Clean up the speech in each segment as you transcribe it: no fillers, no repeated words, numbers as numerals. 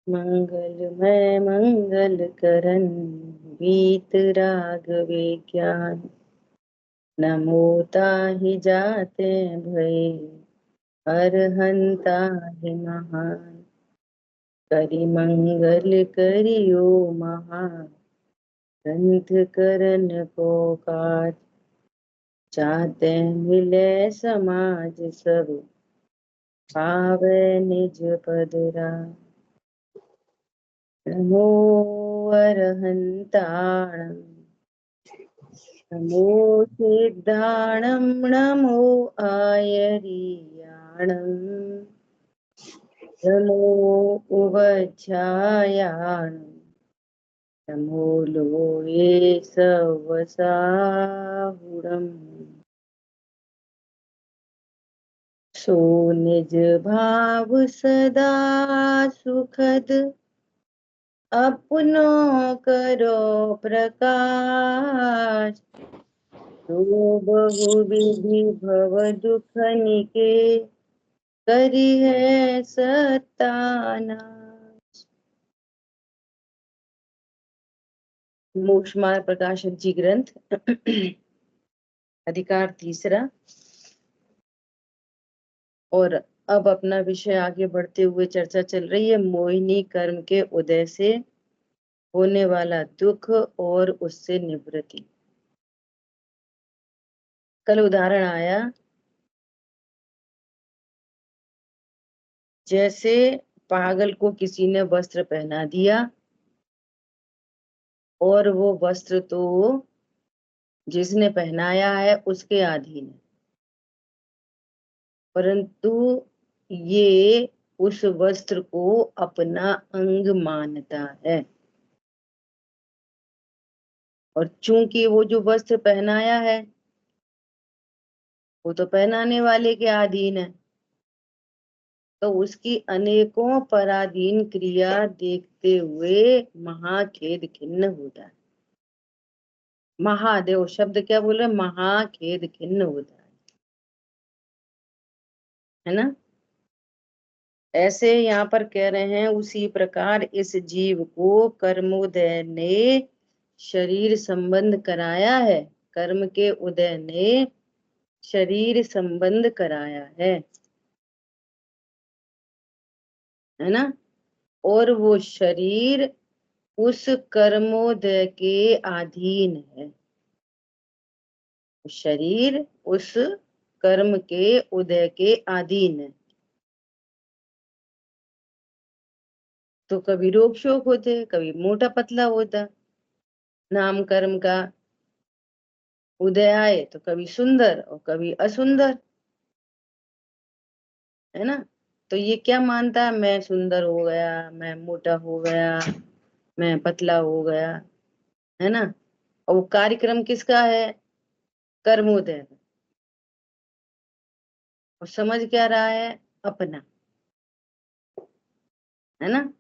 मंगलमय मंगल करन बीत राग विज्ञान, नमो ताहि जाते भय अरहंता है महान। करि मंगल करियो महान, ग्रंथ करन को काज। चाहते मिले समाज सब, पावे निज पद राज। नमो अरहंताणं, नमो सिद्धाणं, नमो आयर्याणं, नमो उवध्यायाणं, नमो लोये सवसाहुरम्। सो निज भाव सदा सुखद, अपनो करो प्रकाश। तो बहुविधि भव दुख निके, करी है सत्यानाश। मोक्ष मार्ग प्रकाशक जी ग्रंथ अधिकार तीसरा। और अब अपना विषय आगे बढ़ते हुए चर्चा चल रही है मोहिनी कर्म के उदय से होने वाला दुख और उससे निवृत्ति। कल उदाहरण आया जैसे पागल को किसी ने वस्त्र पहना दिया और वो वस्त्र तो जिसने पहनाया है उसके अधीन है, परंतु ये उस वस्त्र को अपना अंग मानता है। और चूंकि वो जो वस्त्र पहनाया है वो तो पहनाने वाले के अधीन है, तो उसकी अनेकों पराधीन क्रिया देखते हुए महाखेद खिन्न होता है। महादेव शब्द क्या बोल रहे, महाखेद खिन्न होता है ना। ऐसे यहाँ पर कह रहे हैं उसी प्रकार इस जीव को कर्मोदय ने शरीर संबंध कराया है, कर्म के उदय ने शरीर संबंध कराया है ना। और वो शरीर उस कर्मोदय के अधीन है, शरीर उस कर्म के उदय के अधीन है। तो कभी रोग शोक होते, कभी मोटा पतला होता, नाम कर्म का उदय आए तो कभी सुंदर और कभी असुंदर, है ना। तो ये क्या मानता है, मैं सुंदर हो गया, मैं मोटा हो गया, मैं पतला हो गया, है ना। और वो कार्यक्रम किसका है, कर्मोदय का। और समझ क्या रहा है, अपना, है ना।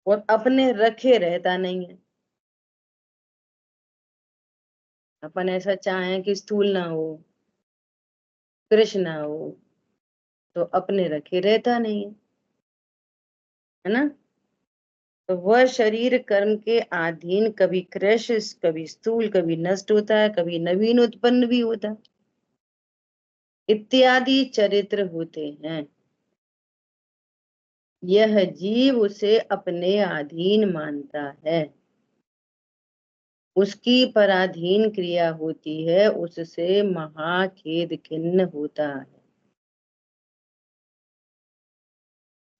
और अपने रखे रहता नहीं है। अपन ऐसा चाहें कि स्थूल ना हो, कृष्ण ना हो, तो अपने रखे रहता नहीं है ना। तो वह शरीर कर्म के अधीन कभी कृश, कभी स्थूल, कभी नष्ट होता है, कभी नवीन उत्पन्न भी होता है, इत्यादि चरित्र होते हैं। यह जीव उसे अपने अधीन मानता है, उसकी पराधीन क्रिया होती है, उससे महाखेद खिन्न होता है।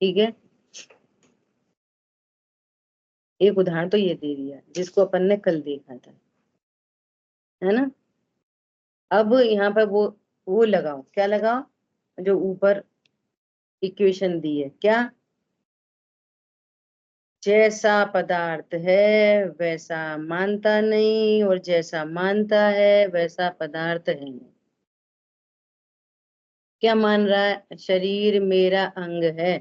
ठीक है, एक उदाहरण तो ये दे दिया जिसको अपन ने कल देखा था, है ना। अब यहाँ पर वो लगाओ, क्या लगाओ, जो ऊपर इक्वेशन दी है, क्या, जैसा पदार्थ है वैसा मानता नहीं, और जैसा मानता है वैसा पदार्थ है नहीं। क्या मान रहा है, शरीर मेरा अंग है,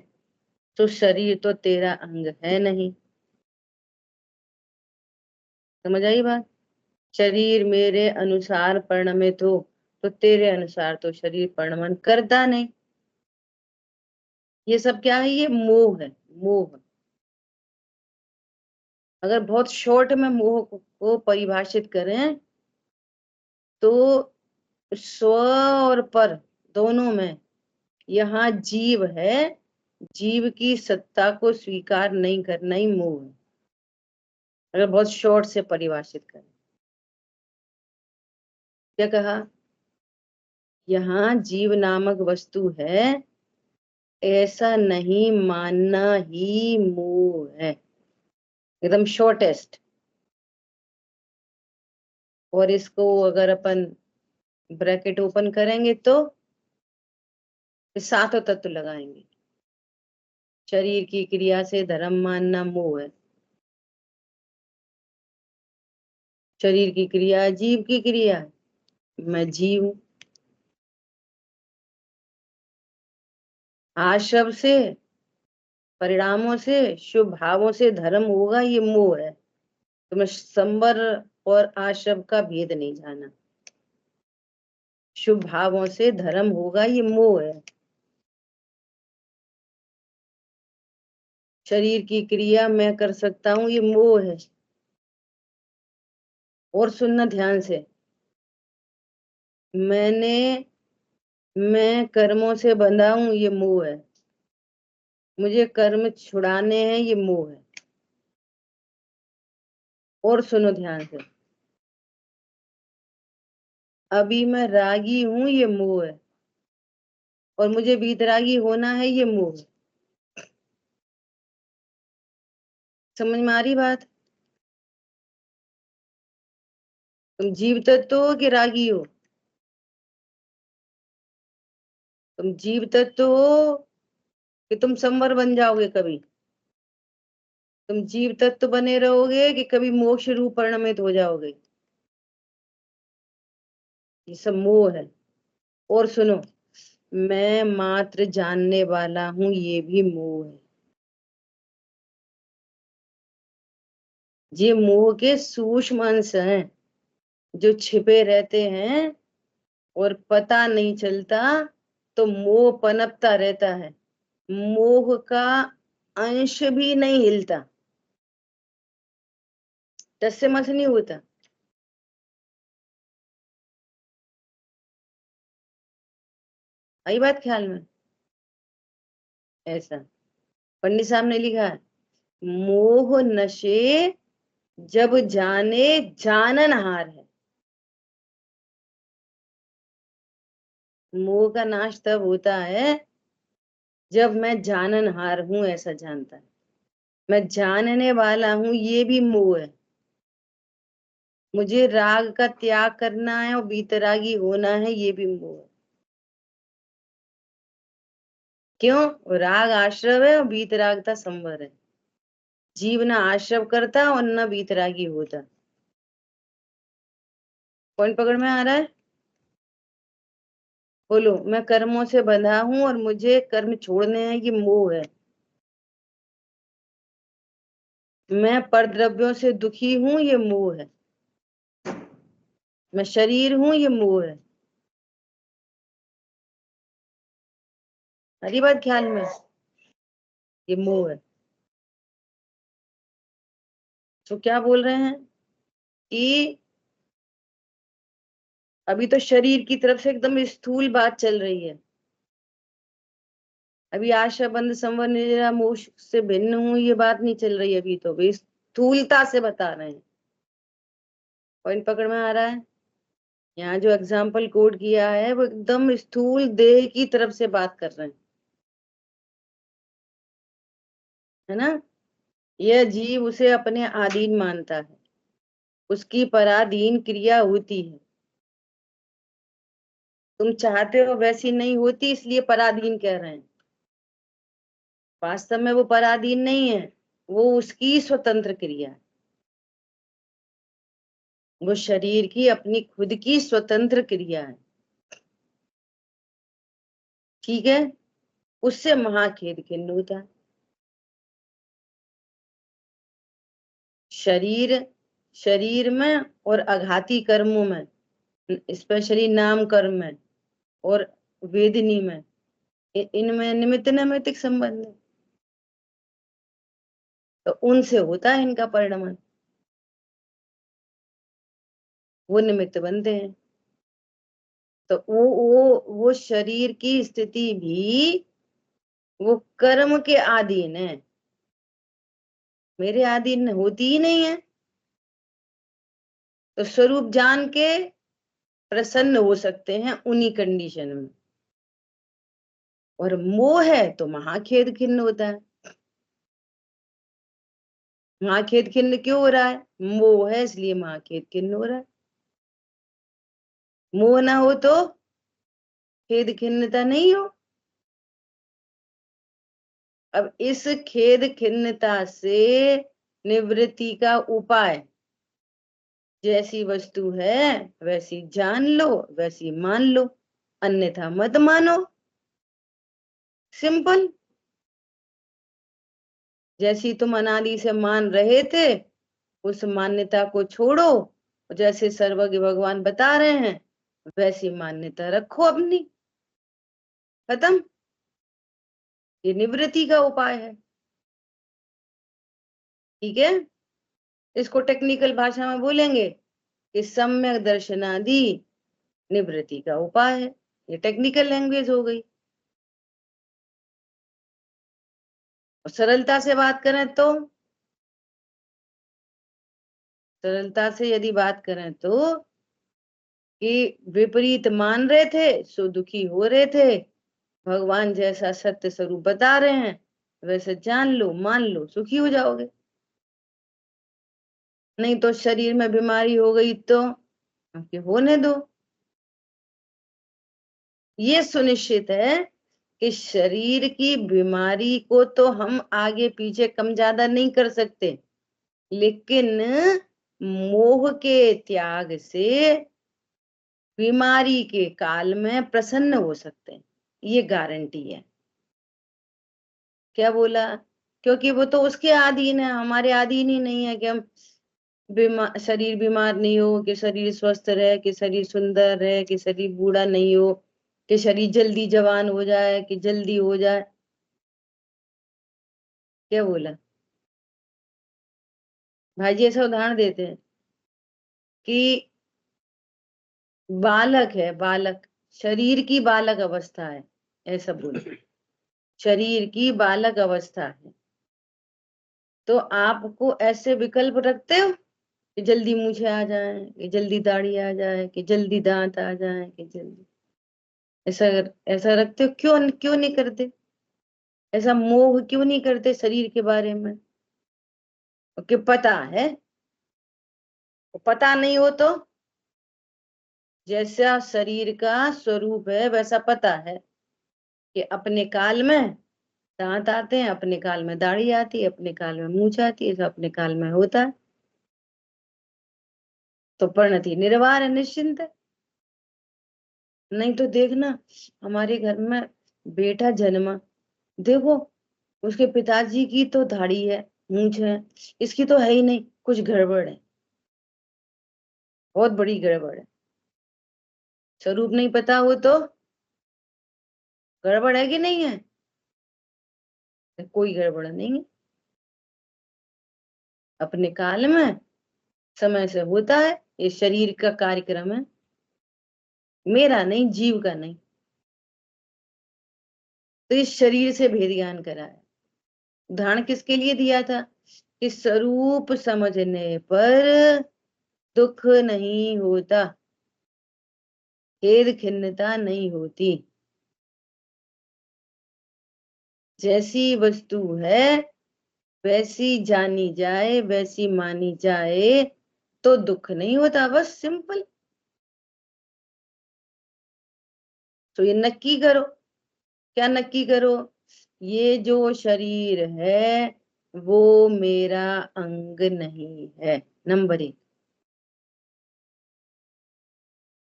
तो शरीर तो तेरा अंग है नहीं। समझ आई बात। शरीर मेरे अनुसार परिणमित हो, तो तेरे अनुसार तो शरीर परिणमन करता नहीं। ये सब क्या है? ये मोह है, मोह। अगर बहुत शॉर्ट में मोह को परिभाषित करें तो स्व और पर दोनों में यहाँ जीव है, जीव की सत्ता को स्वीकार नहीं करना ही मोह है, अगर बहुत शॉर्ट से परिभाषित करें। क्या कहा? यहाँ जीव नामक वस्तु है ऐसा नहीं मानना ही मोह है, एकदम शॉर्टेस्ट। और इसको अगर अपन ब्रैकेट ओपन करेंगे तो सातों तत्व लगाएंगे। शरीर की क्रिया से धर्म मानना मोह है। शरीर की क्रिया जीव की क्रिया है, मैं जीव हूं। आशव से, परिणामों से, शुभ भावों से धर्म होगा, ये मोह है। तुमने संवर और आशव का भेद नहीं जाना। शुभ भावों से धर्म होगा, ये मोह है। शरीर की क्रिया मैं कर सकता हूं, ये मोह है। और सुनना ध्यान से, मैं कर्मों से बंधा हूं, ये मोह है। मुझे कर्म छुड़ाने हैं, ये मोह है। और सुनो ध्यान से, अभी मैं रागी हूं, ये मोह है। और मुझे वीतरागी होना है, ये मोह है। समझ में आ रही बात? तुम जीव तत्व हो कि रागी हो? तुम जीव तत्व हो कि तुम संवर बन जाओगे कभी? तुम जीव तत्व बने रहोगे कि कभी मोक्ष रूप परिणमित हो जाओगे? ये सब मोह है। और सुनो, मैं मात्र जानने वाला हूं, ये भी मोह है। ये मोह के सूक्ष्म अंश हैं जो छिपे रहते हैं और पता नहीं चलता, तो मोह पनपता रहता है। मोह का अंश भी नहीं हिलता, टस से मस नहीं होता। आई बात ख्याल में? ऐसा पंडित साहब ने लिखा है, मोह नशे जब जाने जाननहार है। मोह का नाश तब होता है जब मैं जाननहार हूं, ऐसा जानता है। मैं जानने वाला हूं, ये भी मोह है। मुझे राग का त्याग करना है और बीतरागी होना है, ये भी मोह है। क्यों? राग आश्रव है और बीतरागता संवर है। जीव न आश्रव करता और न बीतरागी होता। पॉइंट पकड़ में आ रहा है? बोलो, मैं कर्मों से बंधा हूं और मुझे कर्म छोड़ने हैं, ये मोह है। मैं परद्रव्यों से दुखी हूं, ये मोह है। मैं शरीर हूं, ये मोह है। हरी बात ख्याल में? ये मोह है। तो क्या बोल रहे हैं कि अभी तो शरीर की तरफ से एकदम स्थूल बात चल रही है। अभी आशा बंध संवर निरा मोह से भिन्न हूं, ये बात नहीं चल रही। अभी तो भी स्थूलता से बता रहे हैं। पॉइंट पकड़ में आ रहा है? यहाँ जो एग्जाम्पल कोड किया है वो एकदम स्थूल देह की तरफ से बात कर रहे हैं, है ना? यह जीव उसे अपने अधीन मानता है, उसकी पराधीन क्रिया होती है। तुम चाहते हो वैसी नहीं होती, इसलिए पराधीन कह रहे हैं। वास्तव में वो पराधीन नहीं है, वो उसकी स्वतंत्र क्रिया है। वो शरीर की अपनी खुद की स्वतंत्र क्रिया है। ठीक है? उससे महाखेद खिन्न होता है। शरीर, शरीर में और आघाती कर्मों में, स्पेशली नाम कर्म में और वेदनी में इनमें निमित्त नैमित्तिक संबंध है, तो उनसे होता है इनका परिणमन, वो निमित्त बनते हैं। तो वो शरीर की स्थिति भी वो कर्म के अधीन है, मेरे अधीन होती ही नहीं है। तो स्वरूप जान के प्रसन्न हो सकते हैं उन्हीं कंडीशन में। और मोह है तो महाखेद खिन्न होता है। महाखेद खिन्न क्यों हो रहा है? मोह है इसलिए महाखेद खिन्न हो रहा है। मोह ना हो तो खेद खिन्नता नहीं हो। अब इस खेद खिन्नता से निवृत्ति का उपाय, जैसी वस्तु है वैसी जान लो, वैसी मान लो, अन्यथा मत मानो। सिंपल। जैसी तुम अनादि से मान रहे थे उस मान्यता को छोड़ो, जैसे सर्वज्ञ भगवान बता रहे हैं वैसी मान्यता रखो अपनी। खत्म। ये निवृत्ति का उपाय है। ठीक है। इसको टेक्निकल भाषा में बोलेंगे कि सम्यक दर्शनादि निवृत्ति का उपाय है। ये टेक्निकल लैंग्वेज हो गई। और सरलता से बात करें तो, सरलता से यदि बात करें तो कि विपरीत मान रहे थे सो दुखी हो रहे थे, भगवान जैसा सत्य स्वरूप बता रहे हैं वैसे जान लो, मान लो, सुखी हो जाओगे। नहीं तो शरीर में बीमारी हो गई तो होने दो। ये सुनिश्चित है कि शरीर की बीमारी को तो हम आगे पीछे कम ज्यादा नहीं कर सकते, लेकिन मोह के त्याग से बीमारी के काल में प्रसन्न हो सकते हैं, ये गारंटी है। क्या बोला? क्योंकि वो तो उसके अधीन है, हमारे अधीन ही नहीं है कि हम शरीर बीमार नहीं हो, कि शरीर स्वस्थ रहे, कि शरीर सुंदर रहे, कि शरीर बूढ़ा नहीं हो, कि शरीर जल्दी जवान हो जाए, कि जल्दी हो जाए। क्या बोला? भाई जी ऐसा उदाहरण देते हैं कि बालक है, बालक, शरीर की बालक अवस्था है, ऐसा बोलो, शरीर की बालक अवस्था है। तो आपको ऐसे विकल्प रखते हो कि जल्दी मूछें आ जाए, कि जल्दी दाढ़ी आ जाए, कि जल्दी दांत आ जाए, कि जल्दी, ऐसा ऐसा रखते हो? क्यों क्यों नहीं करते? ऐसा मोह क्यों नहीं करते शरीर के बारे में? कि पता है, पता नहीं हो तो जैसा शरीर का स्वरूप है वैसा पता है कि अपने काल में दांत आते हैं, अपने काल में दाढ़ी आती है, अपने काल में मूछ आती है, सब अपने काल में होता है। तो परिणति निर्वार है, निश्चिंत है। नहीं तो देखना, हमारे घर में बेटा जन्मा, देखो उसके पिताजी की तो दाढ़ी है, मूछ है, इसकी तो है ही नहीं, कुछ गड़बड़ है, बहुत बड़ी गड़बड़ है। स्वरूप नहीं पता हो तो गड़बड़ है कि नहीं है? कोई गड़बड़ नहीं है, अपने काल में समय से होता है। ये शरीर का कार्यक्रम है, मेरा नहीं, जीव का नहीं। तो इस शरीर से भेद ज्ञान करा है। उदाहरण किसके लिए दिया था? कि स्वरूप समझने पर दुख नहीं होता, खेद खिन्नता नहीं होती। जैसी वस्तु है वैसी जानी जाए, वैसी मानी जाए तो दुख नहीं होता, बस सिंपल। तो ये नक्की करो। क्या नक्की करो? ये जो शरीर है वो मेरा अंग नहीं है, नंबर एक।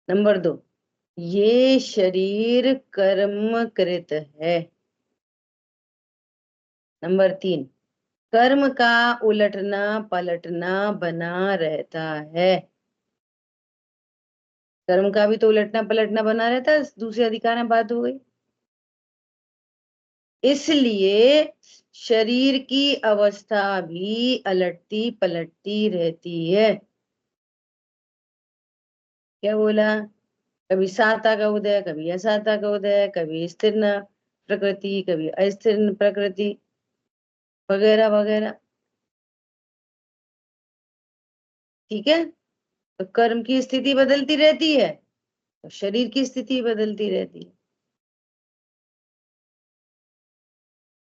नंबर दो, ये शरीर कर्म कृत है। नंबर तीन, कर्म का उलटना पलटना बना रहता है। कर्म का भी तो उलटना पलटना बना रहता है, दूसरे अधिकार में बात हो गई। इसलिए शरीर की अवस्था भी अलटती पलटती रहती है। क्या बोला? कभी साता का उदय, कभी असाता का उदय, कभी स्थिर न प्रकृति, कभी अस्थिर न प्रकृति, वगैरह वगैरह। ठीक है। तो कर्म की स्थिति बदलती रहती है, तो शरीर की स्थिति बदलती रहती है।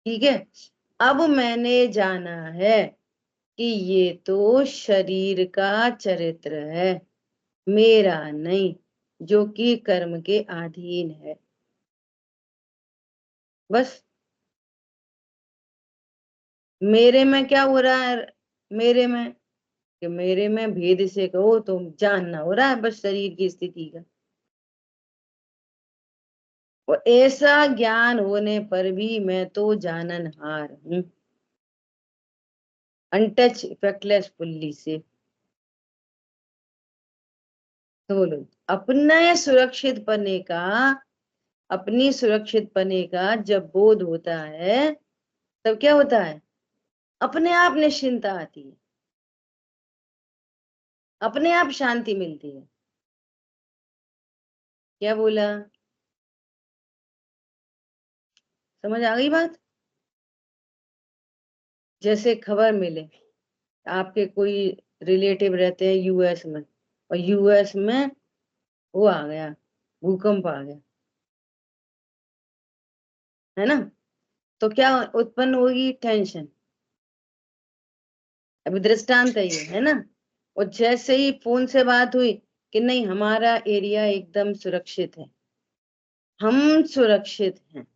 ठीक है। अब मैंने जाना है कि ये तो शरीर का चरित्र है, मेरा नहीं, जो कि कर्म के अधीन है। बस। मेरे में क्या हो रहा है? मेरे में, कि मेरे में भेद से कहो तो जानना हो रहा है बस शरीर की स्थिति का। और ऐसा ज्ञान होने पर भी मैं तो जाननहार हूं, अनटच इफेक्टलेस फुल्ली से। तो बोलो, अपने सुरक्षित पने का, अपनी सुरक्षित पने का जब बोध होता है, तब क्या होता है? अपने आप निश्चिंता आती है, अपने आप शांति मिलती है। क्या बोला? समझ आ गई बात? जैसे खबर मिले आपके कोई रिलेटिव रहते हैं यूएस में, और यूएस में वो आ गया, भूकंप आ गया, है ना? तो क्या उत्पन्न होगी? टेंशन। अभी दृष्टांत है ये, है ना? और जैसे ही फोन से बात हुई कि नहीं हमारा एरिया एकदम सुरक्षित है, हम सुरक्षित हैं,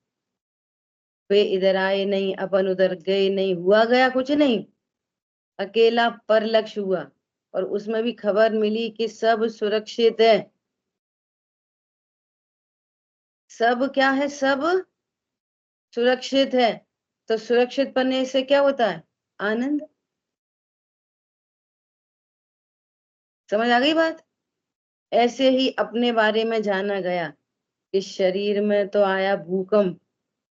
वे इधर आए नहीं, अपन उधर गए नहीं, हुआ गया कुछ नहीं, अकेला पर लक्ष्य हुआ, और उसमें भी खबर मिली कि सब सुरक्षित है। सब क्या है? सब सुरक्षित है। तो सुरक्षित बनने से क्या होता है? आनंद। समझ आ गई बात? ऐसे ही अपने बारे में जाना गया, इस शरीर में तो आया भूकंप,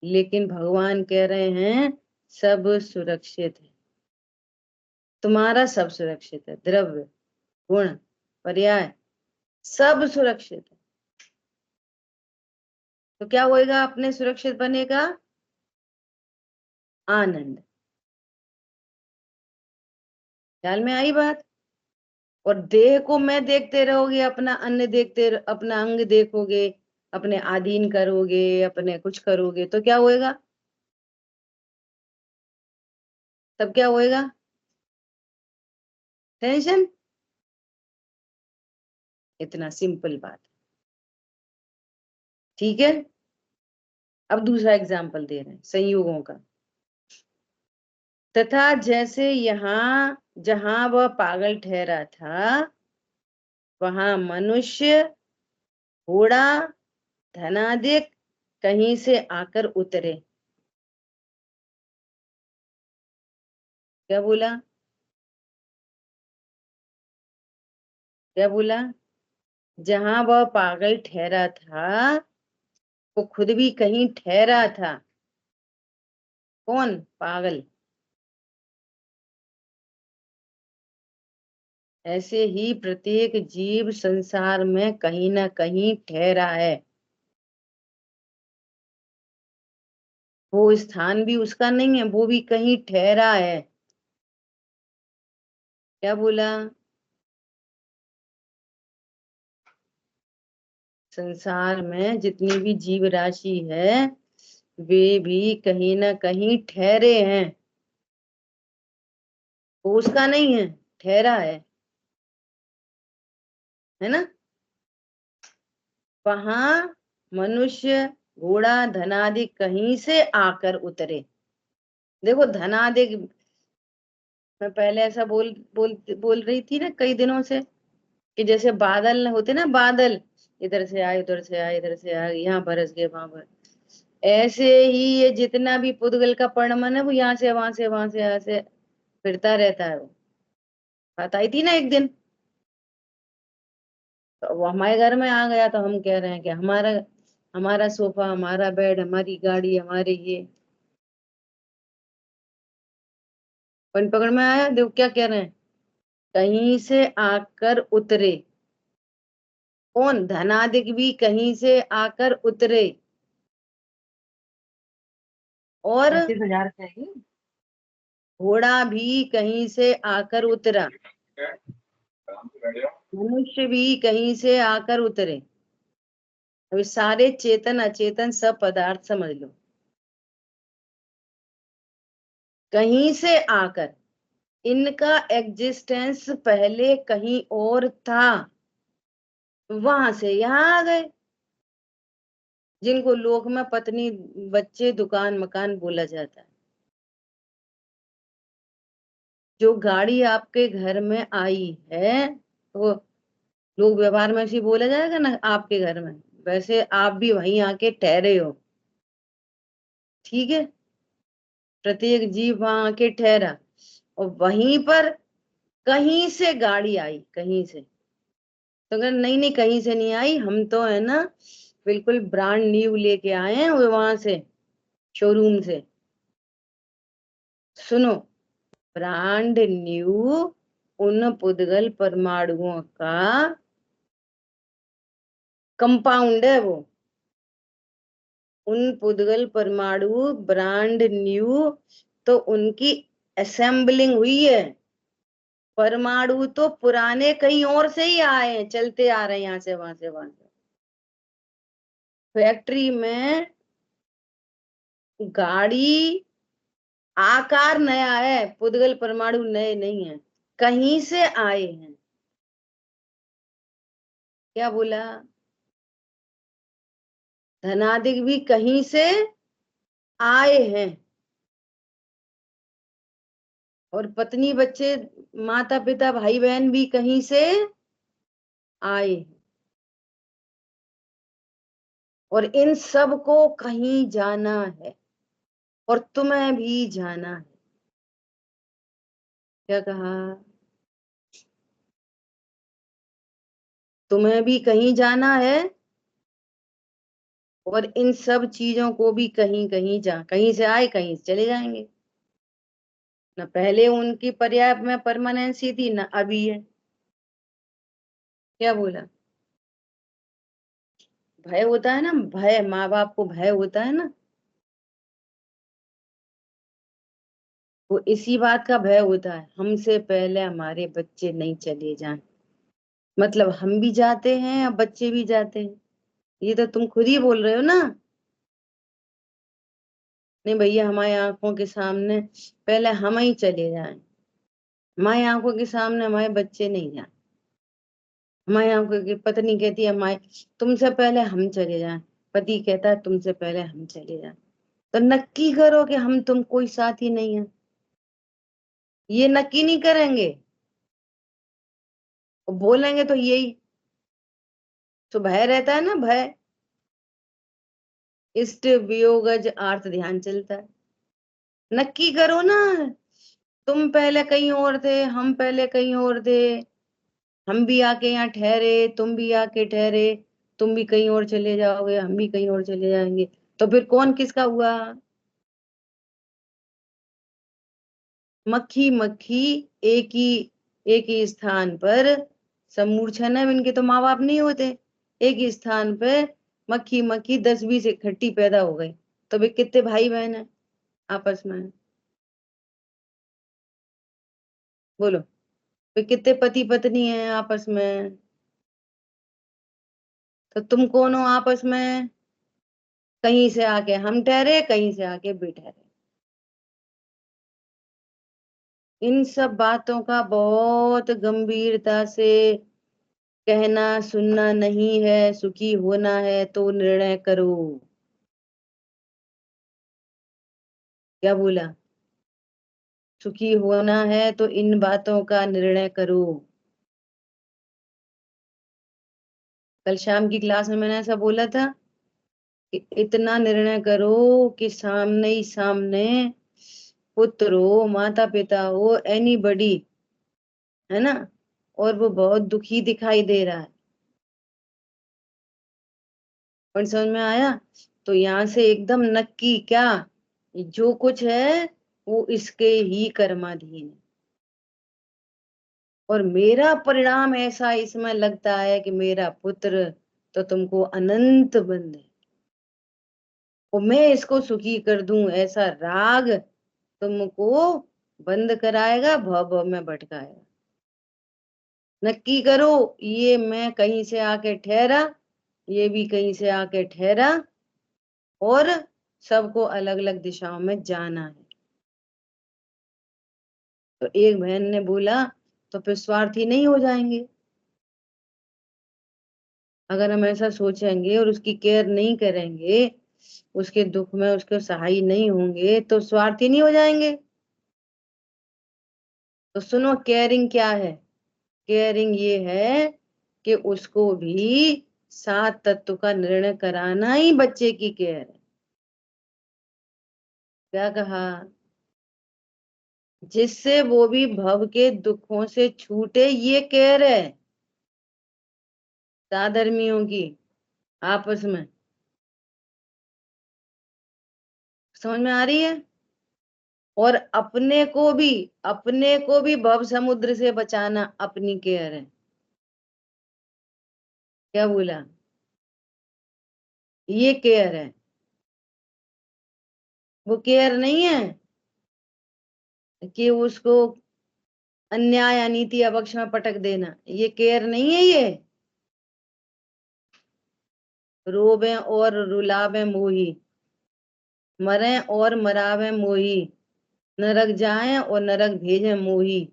लेकिन भगवान कह रहे हैं सब सुरक्षित है। तुम्हारा सब सुरक्षित है, द्रव्य, गुण, पर्याय, सब सुरक्षित है। तो क्या होएगा अपने सुरक्षित बने का? आनंद। ख्याल में आई बात? और देह को मैं देखते रहोगे, अपना अन्य देखते, अपना अंग देखोगे, अपने अधीन करोगे, अपने कुछ करोगे, तो क्या होएगा? तब क्या होएगा? टेंशन। इतना सिंपल बात। ठीक है। अब दूसरा एग्जाम्पल दे रहे हैं संयोगों का। तथा जैसे यहाँ जहां वह पागल ठहरा था, वहां मनुष्य, घोड़ा, धनादिक कहीं से आकर उतरे। क्या बोला? क्या बोला? जहां वह पागल ठहरा था, वो खुद भी कहीं ठहरा था। कौन? पागल। ऐसे ही प्रत्येक जीव संसार में कहीं ना कहीं ठहरा है। वो स्थान भी उसका नहीं है, वो भी कहीं ठहरा है। क्या बोला? संसार में जितनी भी जीव राशि है, वे भी कहीं ना कहीं ठहरे हैं। वो उसका नहीं है, ठहरा है ना? वहां मनुष्य, घोड़ा, धनादि कहीं से आकर उतरे। देखो धनादि, मैं पहले ऐसा बोल रही थी ना कई दिनों से, कि जैसे बादल होते ना, बादल इधर से आए, उधर से आए, इधर से आए, यहाँ बरस गए, वहां बरस। ऐसे ही ये जितना भी पुद्गल का परिणमन है, वो यहाँ से वहां से, वहां से यहाँ से फिरता रहता है। वो बात आई थी ना एक दिन, तो वो हमारे घर में आ गया, तो हम कह रहे हैं कि हमारा हमारा सोफा, हमारा बेड, हमारी गाड़ी, हमारे ये, पॉइंट पकड़ में आया? देखो क्या कह रहे हैं, कहीं से आकर उतरे। कौन? धनादिक भी कहीं से आकर उतरे, और 35,000 चाहिए। घोड़ा भी कहीं से आकर उतरा, मनुष्य भी कहीं से आकर उतरे। अभी सारे चेतन अचेतन सब पदार्थ समझ लो, कहीं से आकर, इनका एग्जिस्टेंस पहले कहीं और था, वहां से यहाँ आ गए, जिनको लोक में पत्नी बच्चे दुकान मकान बोला जाता है। जो गाड़ी आपके घर में आई है, तो लोग व्यवहार में ऐसे बोला जाएगा ना आपके घर में, वैसे आप भी वहीं आके ठहरे हो, ठीक है? प्रत्येक जीव वहां आके ठहरा, और वहीं पर कहीं से गाड़ी आई, कहीं से। तो अगर नहीं नहीं कहीं से नहीं आई, हम तो है ना बिल्कुल ब्रांड न्यू लेके आए हैं वो वहां से, शोरूम से। सुनो, ब्रांड न्यू उन पुद्गल परमाणुओं का कंपाउंड है वो। उन पुद्गल परमाणु ब्रांड न्यू, तो उनकी असेंबलिंग हुई है। परमाणु तो पुराने कहीं और से ही आए हैं, चलते आ रहे हैं यहाँ से वहां से वहां से। फैक्ट्री में गाड़ी आकार नया है, पुद्गल परमाणु नए नहीं है, कहीं से आए हैं। क्या बोला? धनादिक भी कहीं से आए हैं, और पत्नी बच्चे माता पिता भाई बहन भी कहीं से आए हैं, और इन सब को कहीं जाना है, और तुम्हें भी जाना है। क्या कहा? तुम्हें भी कहीं जाना है, और इन सब चीजों को भी कहीं कहीं कहीं से आए कहीं से चले जाएंगे। न पहले उनकी पर्याय में परमानेंसी थी, न अभी है। क्या बोला? भय होता है ना, भय, माँ बाप को भय होता है ना, वो इसी बात का भय होता है, हमसे पहले हमारे बच्चे नहीं चले जाएं। मतलब हम भी जाते हैं, अब बच्चे भी जाते हैं, ये तो तुम खुद ही बोल रहे हो ना। नहीं भैया, हमारी आंखों के सामने पहले हम ही चले जाएं, हमारी आंखों के सामने हमारे बच्चे नहीं जाए। हमारी आंखों की पत्नी कहती है हमारे, तुमसे पहले हम चले जाएं, पति कहता है तुमसे पहले हम चले जाएं। तो नक्की करो कि हम तुम कोई साथी नहीं है, ये नक्की नहीं करेंगे, और बोलेंगे तो यही तो भय रहता है ना, भय। इष्ट वियोगज आर्त ध्यान चलता है। नक्की करो ना, तुम पहले कहीं और थे, हम पहले कहीं और थे, हम भी आके यहाँ ठहरे, तुम भी आके ठहरे, तुम भी कहीं और चले जाओगे, हम भी कहीं और चले जाएंगे, तो फिर कौन किसका हुआ? मक्खी मक्खी एक ही स्थान पर समूर्छन है, इनके तो माँ बाप नहीं होते। एक ही स्थान पे मक्खी मक्खी 10-20 इकट्ठी पैदा हो गई, तो वे कितने भाई बहन है आपस में? बोलो, वे कितने पति पत्नी हैं आपस में? तो तुम कौन हो आपस में? कहीं से आके हम ठहरे, कहीं से आके भी ठहरे। इन सब बातों का बहुत गंभीरता से कहना सुनना नहीं है, सुखी होना है तो निर्णय करो। क्या बोला? सुखी होना है तो इन बातों का निर्णय करो। कल शाम की क्लास में मैंने ऐसा बोला था कि इतना निर्णय करो कि सामने ही सामने पुत्र हो, माता पिता हो, एनीबडी, है ना, और वो बहुत दुखी दिखाई दे रहा है। और समझ में आया? तो यहाँ से एकदम नक्की क्या, जो कुछ है वो इसके ही कर्माधीन है। और मेरा परिणाम ऐसा इसमें लगता है कि मेरा पुत्र तो तुमको अनंत बंद है, और मैं इसको सुखी कर दूं, ऐसा राग तुमको बंद कराएगा, भव भव में भटकाएगा। नक्की करो, ये मैं कहीं से आके ठहरा, ये भी कहीं से आके ठहरा, और सबको अलग अलग दिशाओं में जाना है। तो एक बहन ने बोला, तो फिर स्वार्थी नहीं हो जाएंगे? अगर हम ऐसा सोचेंगे और उसकी केयर नहीं करेंगे, उसके दुख में उसके सहाय नहीं होंगे, तो स्वार्थी नहीं हो जाएंगे? तो सुनो, केयरिंग क्या है? केयरिंग ये है कि उसको भी सात तत्व का निर्णय कराना ही बच्चे की केयर है। क्या कहा? जिससे वो भी भव के दुखों से छूटे, ये केयर है साधर्मियों की आपस में। समझ में आ रही है? और अपने को भी भव समुद्र से बचाना अपनी केयर है। क्या बोला? ये केयर है। वो केयर नहीं है कि उसको अन्याय अनीति अवक्ष में पटक देना, ये केयर नहीं है। ये रोबे और रुलावे मोही, मरे और मरावे मोही, नरक जाए और नरक भेजे मोही।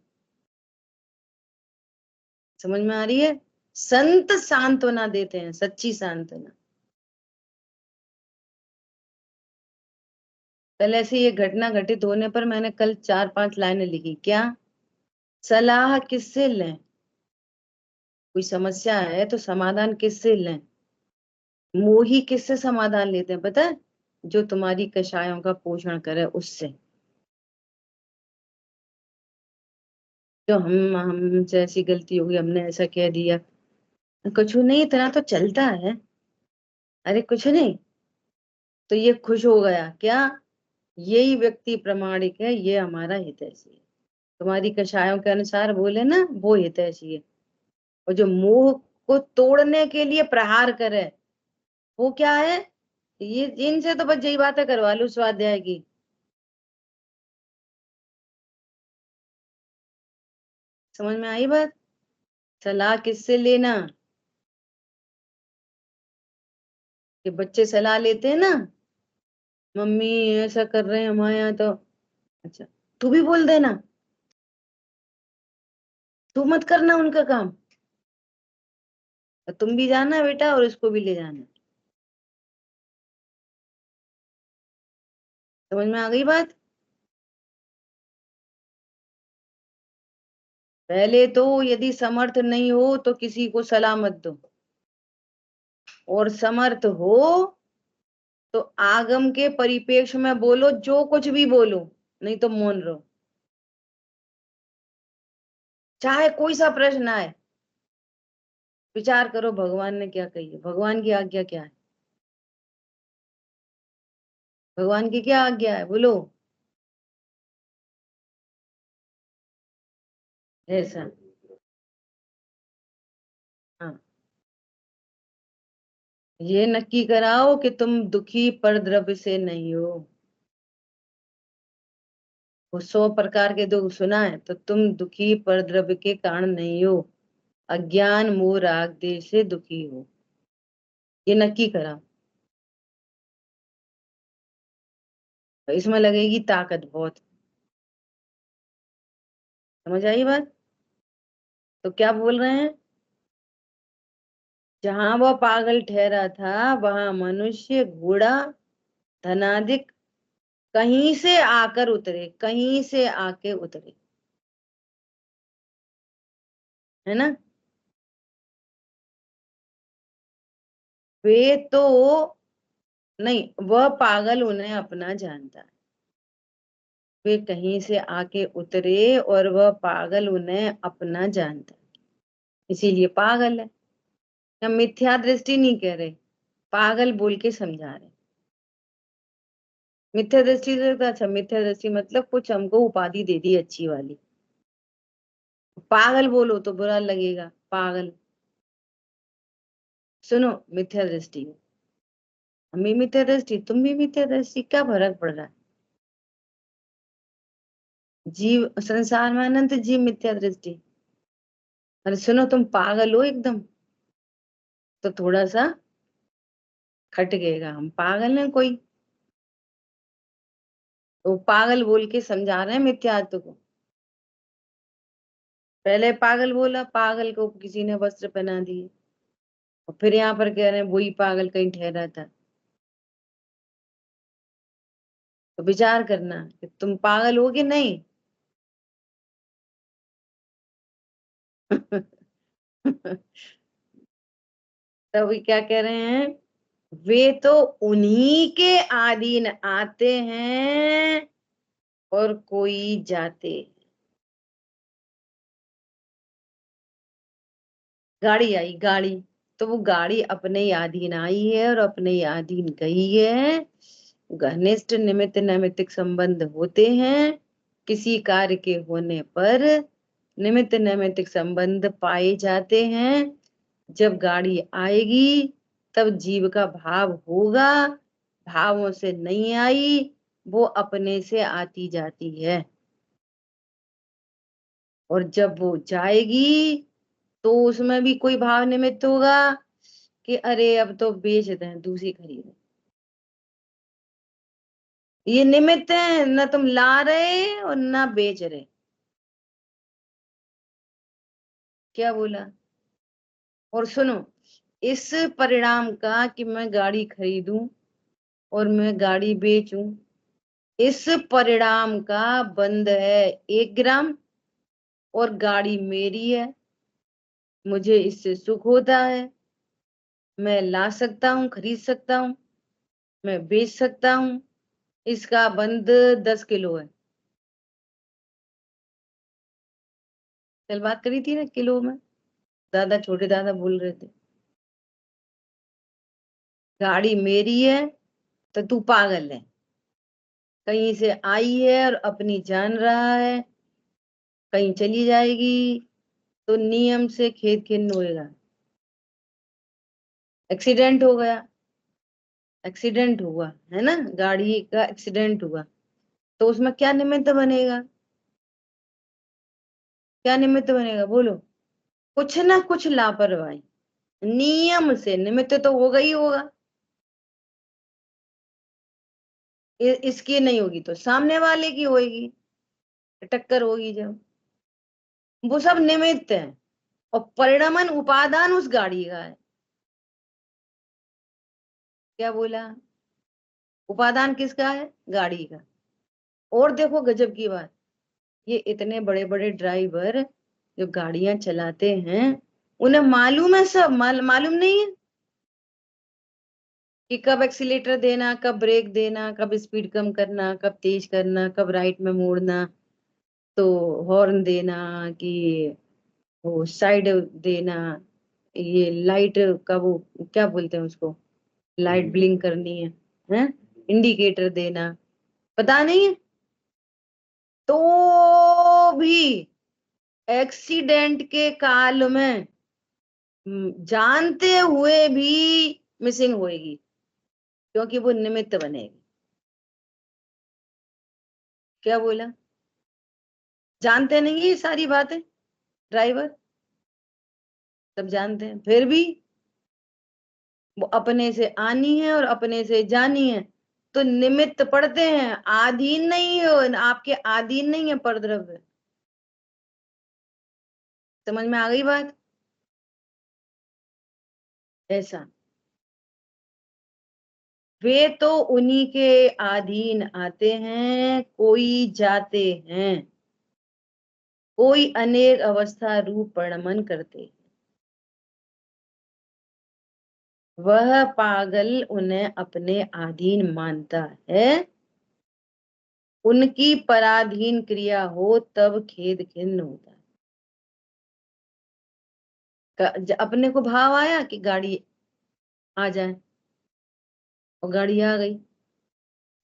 समझ में आ रही है? संत सांत्वना देते हैं, सच्ची सांत्वना। कल ऐसे ये घटना घटित होने पर मैंने कल 4-5 लाइनें लिखी। क्या? सलाह किससे लें? कोई समस्या है तो समाधान किससे लें? मोही किससे समाधान लेते हैं पता है? जो तुम्हारी कषायों का पोषण करे, उससे। जो हमसे ऐसी गलती होगी, हमने ऐसा कह दिया, कुछ नहीं, इतना तो चलता है, अरे कुछ नहीं, तो ये खुश हो गया क्या? यही व्यक्ति प्रामाणिक है, ये हमारा हितैषी है। तुम्हारी कषायों के अनुसार बोले ना, वो हितैषी है। और जो मोह को तोड़ने के लिए प्रहार करे, वो क्या है? ये इनसे तो बस यही बातें करवा लो स्वाध्याय की। समझ में आई बात? सलाह किससे लेना? कि बच्चे सलाह लेते हैं ना, मम्मी ऐसा कर रहे हैं हमारे यहाँ तो, अच्छा, तू भी बोल देना, तू मत करना उनका काम, तो तुम भी जाना बेटा और इसको भी ले जाना। समझ में आ गई बात? पहले तो यदि समर्थ नहीं हो तो किसी को सलाह मत दो, और समर्थ हो तो आगम के परिपेक्ष में बोलो, जो कुछ भी बोलो, नहीं तो मौन रहो। चाहे कोई सा प्रश्न आए, विचार करो भगवान ने क्या कही है, भगवान की आज्ञा क्या है, भगवान की क्या आज्ञा है, बोलो। ऐसा। हाँ, ये नक्की कराओ कि तुम दुखी परद्रव्य से नहीं हो। वो 100 प्रकार के दुख सुना है, तो तुम दुखी परद्रव्य के कारण नहीं हो, अज्ञान मोह राग देश से दुखी हो। ये नक्की कराओ, तो इसमें लगेगी ताकत बहुत। समझ आई बात? तो क्या बोल रहे हैं? जहां वह पागल ठहरा था, वहां मनुष्य, घोड़ा, धनादिक कहीं से आकर उतरे, कहीं से आके उतरे, है ना? वे तो नहीं, वह पागल उन्हें अपना जानता है। वे कहीं से आके उतरे और वह पागल उन्हें अपना जानता है, इसीलिए पागल है। हम मिथ्या दृष्टि नहीं कह रहे, पागल बोल के समझा रहे। मिथ्या दृष्टि से तो अच्छा, मिथ्या दृष्टि मतलब कुछ हमको उपाधि दे दी अच्छी वाली। पागल बोलो तो बुरा लगेगा, पागल। सुनो, मिथ्या दृष्टि, हम भी मिथ्या दृष्टि, तुम भी मिथ्या दृष्टि, क्या फर्क पड़ रहा है? जीव संसार में अनंत जीव मिथ्या दृष्टि। अरे सुनो, तुम पागल हो एकदम, तो थोड़ा सा खटकेगा। हम पागल हैं कोई? तो पागल बोल के समझा रहे हैं मिथ्यात्व को। पहले पागल बोला, पागल को किसी ने वस्त्र पहना दिए, और फिर यहाँ पर कह रहे हैं वही पागल कहीं ठहरा था। तो विचार करना कि तुम पागल हो कि नहीं। तभी क्या कह रहे हैं, वे तो उन्हीं के अधीन आते हैं और कोई जाते। गाड़ी आई, गाड़ी, तो वो गाड़ी अपने ही अधीन आई है और अपने ही अधीन गई है। घनिष्ठ निमित्त नैमित्तिक संबंध होते हैं। किसी कार्य के होने पर निमित्त नैमित्तिक संबंध पाए जाते हैं। जब गाड़ी आएगी तब जीव का भाव होगा, भावों से नहीं आई, वो अपने से आती जाती है। और जब वो जाएगी तो उसमें भी कोई भाव निमित्त होगा कि अरे अब तो बेच दें, दूसरी खरीदें। ये निमित्त है, न तुम ला रहे और ना बेच रहे। क्या बोला? और सुनो, इस परिणाम का कि मैं गाड़ी खरीदूं और मैं गाड़ी बेचूं, इस परिणाम का बंध है 1 ग्राम, और गाड़ी मेरी है, मुझे इससे सुख होता है, मैं ला सकता हूँ, खरीद सकता हूँ, मैं बेच सकता हूँ। इसका बंध 10 किलो है। कल बात करी थी ना किलो में, दादा, छोटे दादा बोल रहे थे गाड़ी मेरी है तो तू पागल है, कहीं से आई है और अपनी जान रहा है, कहीं चली जाएगी तो नियम से खेद खिन्न होएगा। एक्सीडेंट हो गया, एक्सीडेंट हुआ है ना, गाड़ी का एक्सीडेंट हुआ, तो उसमें क्या निमित्त बनेगा? क्या निमित्त बनेगा बोलो? कुछ ना कुछ लापरवाही, नियम से निमित्त तो होगा ही होगा। इसकी नहीं होगी तो सामने वाले की होगी, टक्कर होगी जब। वो सब निमित्त है, और परिणमन उपादान उस गाड़ी का है। क्या बोला? उपादान किसका है? गाड़ी का। और देखो गजब की बात, ये इतने बड़े बड़े ड्राइवर जो गाड़ियां चलाते हैं, उन्हें मालूम है सब, मालूम नहीं है कि कब एक्सीलेटर देना, कब ब्रेक देना, कब स्पीड कम करना, कब तेज करना, कब राइट में मोड़ना, तो हॉर्न देना कि वो साइड देना, ये लाइट का वो क्या बोलते हैं उसको, लाइट ब्लिंक करनी है इंडिकेटर देना, पता नहीं है। तो भी एक्सीडेंट के काल में जानते हुए भी मिसिंग होएगी, क्योंकि वो निमित्त बनेगी। क्या बोला? जानते नहीं है ये सारी बातें ड्राइवर, सब जानते हैं, फिर भी वो अपने से आनी है और अपने से जानी है, तो निमित्त पड़ते हैं, आधीन नहीं हो, आपके अधीन नहीं है परद्रव्य। समझ में आ गई बात? ऐसा, वे तो उन्हीं के अधीन आते हैं, कोई जाते हैं, कोई अनेक अवस्था रूप परिणमन करते। वह पागल उन्हें अपने अधीन मानता है, उनकी पराधीन क्रिया हो तब खेद खिन्न होता है। अपने को भाव आया कि गाड़ी आ जाए, और गाड़ी आ गई,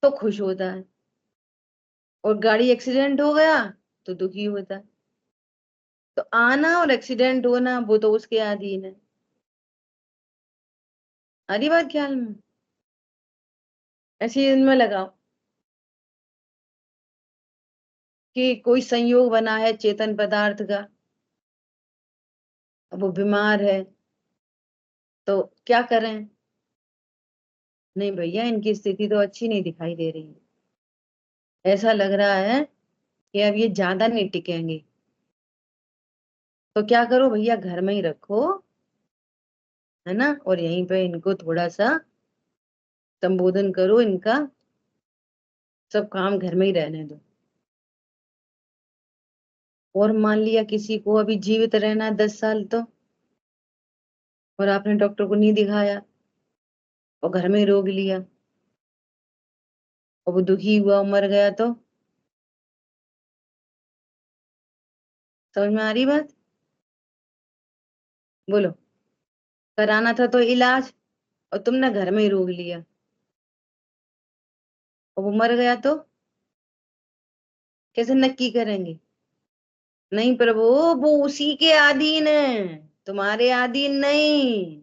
तो खुश होता है, और गाड़ी एक्सीडेंट हो गया तो दुखी होता है। तो आना और एक्सीडेंट होना वो तो उसके अधीन है। आ रही बात ख्याल में? ऐसे ही इनमें लगाओ कि कोई संयोग बना है चेतन पदार्थ का, अब वो बीमार है, तो क्या करें? नहीं भैया, इनकी स्थिति तो अच्छी नहीं दिखाई दे रही है। ऐसा लग रहा है कि अब ये ज्यादा नहीं टिकेंगे। तो क्या करो भैया, घर में ही रखो, है ना, और यहीं पे इनको थोड़ा सा संबोधन करो इनका, सब काम घर में ही रहने दो। और मान लिया किसी को अभी जीवित रहना है 10 साल, तो और आपने डॉक्टर को नहीं दिखाया और घर में ही रोग लिया, और वो दुखी हुआ और मर गया, तो समझ में आ रही बात? बोलो। कराना था तो इलाज, और तुमने घर में ही रोग लिया और वो मर गया, तो कैसे नक्की करेंगे? नहीं प्रभु, वो उसी के अधीन है, तुम्हारे अधीन नहीं।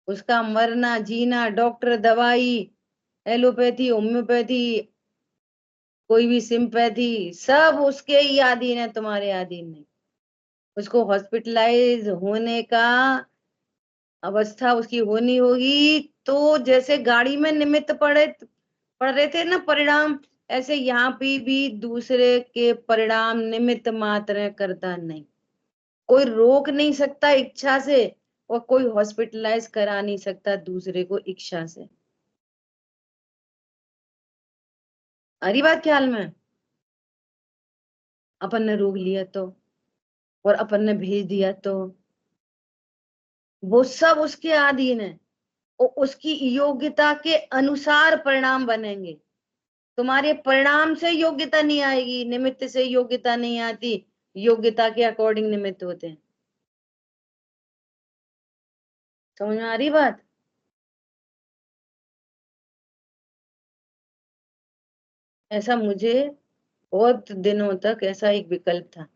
उसका मरना जीना, डॉक्टर, दवाई, एलोपैथी, होम्योपैथी, कोई भी सिंपैथी, सब उसके ही अधीन है, तुम्हारे अधीन नहीं। उसको हॉस्पिटलाइज होने का अवस्था उसकी होनी होगी, तो जैसे गाड़ी में निमित्त पड़ रहे थे ना परिणाम, ऐसे यहाँ पे भी दूसरे के परिणाम निमित्त मात्र है, करता नहीं। कोई रोक नहीं सकता इच्छा से, और कोई हॉस्पिटलाइज करा नहीं सकता दूसरे को इच्छा से। अरे बात ख्याल में? अपन ने रोक लिया तो, और अपन ने भेज दिया तो, वो सब उसके अधीन है, और उसकी योग्यता के अनुसार परिणाम बनेंगे। तुम्हारे परिणाम से योग्यता नहीं आएगी, निमित्त से योग्यता नहीं आती, योग्यता के अकॉर्डिंग निमित्त होते हैं। समझ में आ रही बात? ऐसा मुझे बहुत दिनों तक ऐसा एक विकल्प था।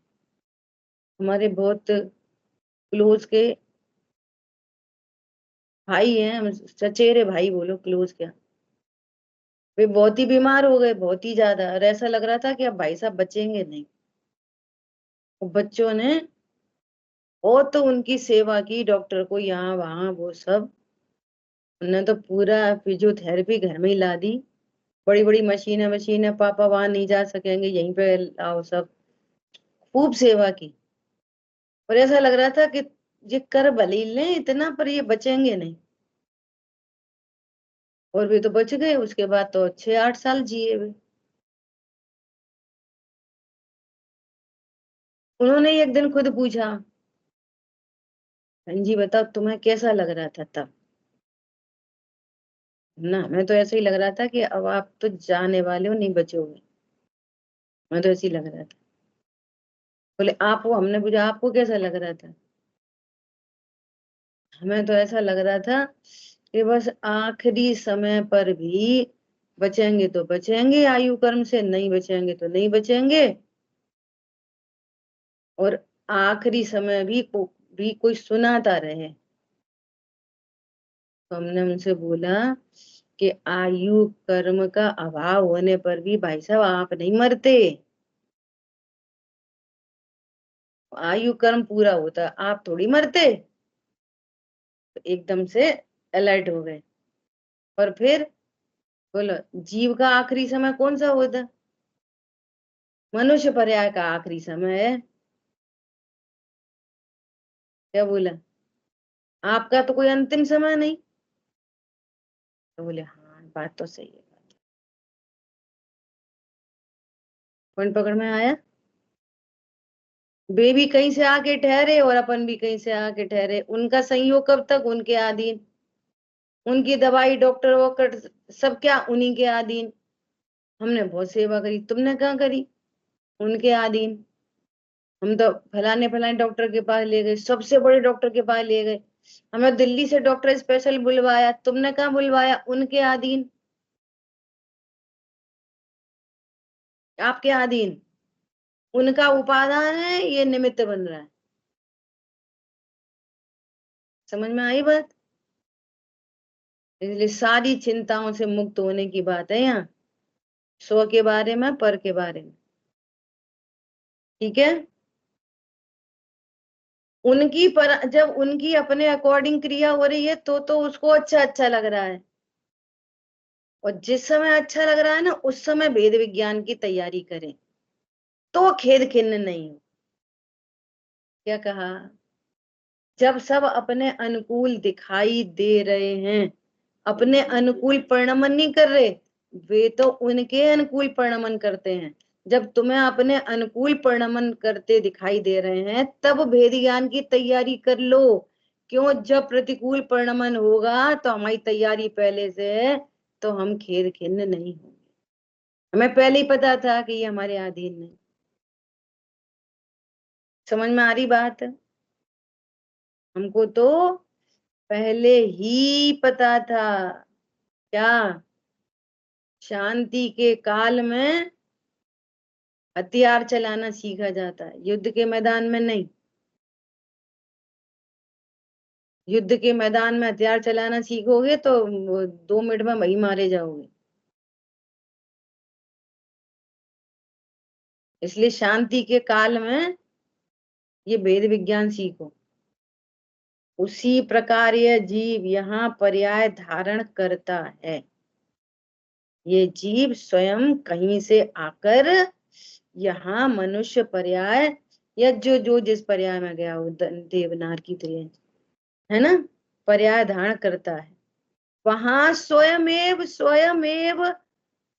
हमारे बहुत क्लोज के भाई हैं, चचेरे भाई बोलो, क्लोज क्या, वे बहुत ही बीमार हो गए, बहुत ही ज्यादा, और ऐसा लग रहा था कि अब भाई साहब बचेंगे नहीं। और बच्चों ने बहुत तो उनकी सेवा की, डॉक्टर को यहाँ वहां वो सब, उन्होंने तो पूरा फिजियोथेरेपी घर में ही ला दी। बड़ी बड़ी मशीनें मशीनें, पापा वहां नहीं जा सकेंगे, यहीं पे लाओ सब, खूब सेवा की। और ऐसा लग रहा था कि ये कर भले ही लें इतना, पर ये बचेंगे नहीं। और वे तो बच गए, उसके बाद तो 6-8 साल जिए वे। उन्होंने एक दिन खुद पूछा, बहन जी बताओ तुम्हें कैसा लग रहा था तब? ना, हमें तो ऐसे ही लग रहा था कि अब आप तो जाने वाले हो, नहीं बचोगे। मैं तो ऐसे ही लग रहा था। बोले आप वो, हमने पूछा आपको कैसा लग रहा था? हमें तो ऐसा लग रहा था कि बस आखिरी समय पर भी बचेंगे तो बचेंगे आयु कर्म से, नहीं बचेंगे तो नहीं बचेंगे। और आखिरी समय भी कोई सुनाता रहे। तो हमने उनसे बोला कि आयु कर्म का अभाव होने पर भी भाई साहब आप नहीं मरते, आयु कर्म पूरा होता आप थोड़ी मरते। तो एकदम से अलर्ट हो गए। और फिर बोलो, जीव का आखिरी समय कौन सा होता? मनुष्य पर्याय का आखिरी समय है। क्या बोला? आपका तो कोई अंतिम समय नहीं। तो बोले हाँ, बात तो सही है। पॉइंट पकड़ में आया? वे भी कहीं से आके ठहरे और अपन भी कहीं से आके ठहरे, उनका संयोग कब तक उनके अधीन, उनकी दवाई, डॉक्टर वॉक्टर, सब क्या उन्हीं के अधीन। हमने बहुत सेवा करी, तुमने कहाँ करी? उनके अधीन। हम तो फलाने फलाने डॉक्टर के पास ले गए, सबसे बड़े डॉक्टर के पास ले गए, हमें दिल्ली से डॉक्टर स्पेशल बुलवाया, तुमने कहाँ बुलवाया? उनके अधीन। आपके अधीन। उनका उपादान है, ये निमित्त बन रहा है। समझ में आई बात? इसलिए सारी चिंताओं से मुक्त होने की बात है यहाँ, स्व के बारे में, पर के बारे में। ठीक है। उनकी पर जब उनकी अपने अकॉर्डिंग क्रिया हो रही है तो उसको अच्छा अच्छा लग रहा है, और जिस समय अच्छा लग रहा है ना, उस समय वेद विज्ञान की तैयारी करें, तो खेद खिन्न नहीं हो। क्या कहा? जब सब अपने अनुकूल दिखाई दे रहे हैं, अपने अनुकूल परिणमन नहीं कर रहे, वे तो उनके अनुकूल परिणमन करते हैं। जब तुम्हें अपने अनुकूल परिणमन करते दिखाई दे रहे हैं, तब भेद ज्ञान की तैयारी कर लो। क्यों? जब प्रतिकूल परिणमन होगा तो हमारी तैयारी पहले से है, तो हम खेद खिन्न नहीं होंगे। हमें पहले ही पता था कि ये हमारे अधीन नहीं। समझ में आ रही बात? हमको तो पहले ही पता था। क्या? शांति के काल में हथियार चलाना सीखा जाता है, युद्ध के मैदान में नहीं। युद्ध के मैदान में हथियार चलाना सीखोगे तो 2 मिनट में वही मारे जाओगे। इसलिए शांति के काल में ये वेद विज्ञान सीखो। उसी प्रकार यह जीव यहाँ पर्याय धारण करता है। ये जीव स्वयं कहीं से आकर यहाँ मनुष्य पर्याय, या जो जो जिस पर्याय में गया हो, देवनार की तरह, है ना, पर्याय धारण करता है। वहां स्वयमेव स्वयमेव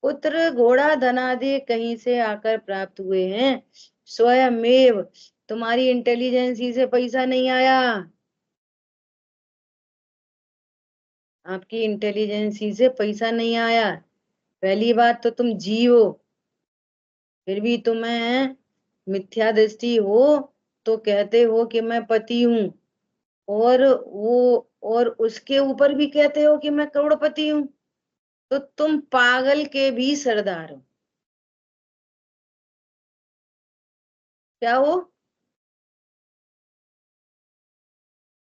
पुत्र घोड़ा धनादि कहीं से आकर प्राप्त हुए हैं। स्वयमेव, तुम्हारी इंटेलिजेंसी से पैसा नहीं आया। आपकी इंटेलिजेंसी से पैसा नहीं आया। पहली बात तो तुम जीव हो, फिर भी तुम्हें मिथ्या दृष्टि हो, तो कहते हो कि मैं पति हूँ, और उसके ऊपर भी कहते हो कि मैं करोड़पति हूँ। तो तुम पागल के भी सरदार हो। क्या हो?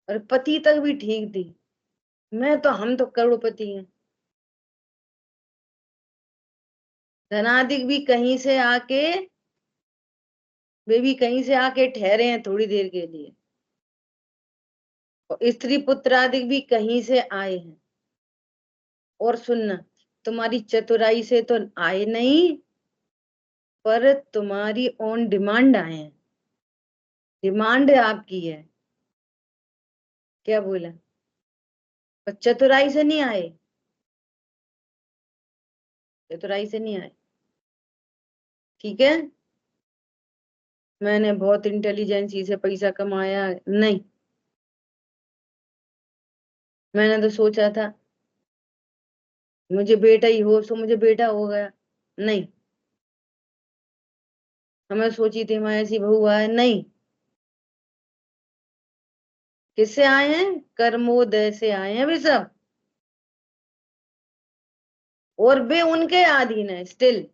और पति तक भी ठीक थी, हम तो करोड़पति हैं। धनादिक भी कहीं से आके, वे भी कहीं से आके ठहरे हैं थोड़ी देर के लिए, और स्त्री पुत्रादिक भी कहीं से आए हैं। और सुनना, तुम्हारी चतुराई से तो आए नहीं, पर तुम्हारी ऑन डिमांड आए हैं। डिमांड आपकी है। क्या बोला? पर चतुराई से नहीं आए, चतुराई से नहीं आए। ठीक है। मैंने बहुत इंटेलिजेंसी से पैसा कमाया, नहीं। मैंने तो सोचा था मुझे बेटा ही हो, सो मुझे बेटा हो गया, नहीं। हमें सोची थी मैं ऐसी बहू आए, नहीं। किससे आए हैं? कर्मोदय से आए हैं वे सब, और वे उनके अधीन है स्टिल।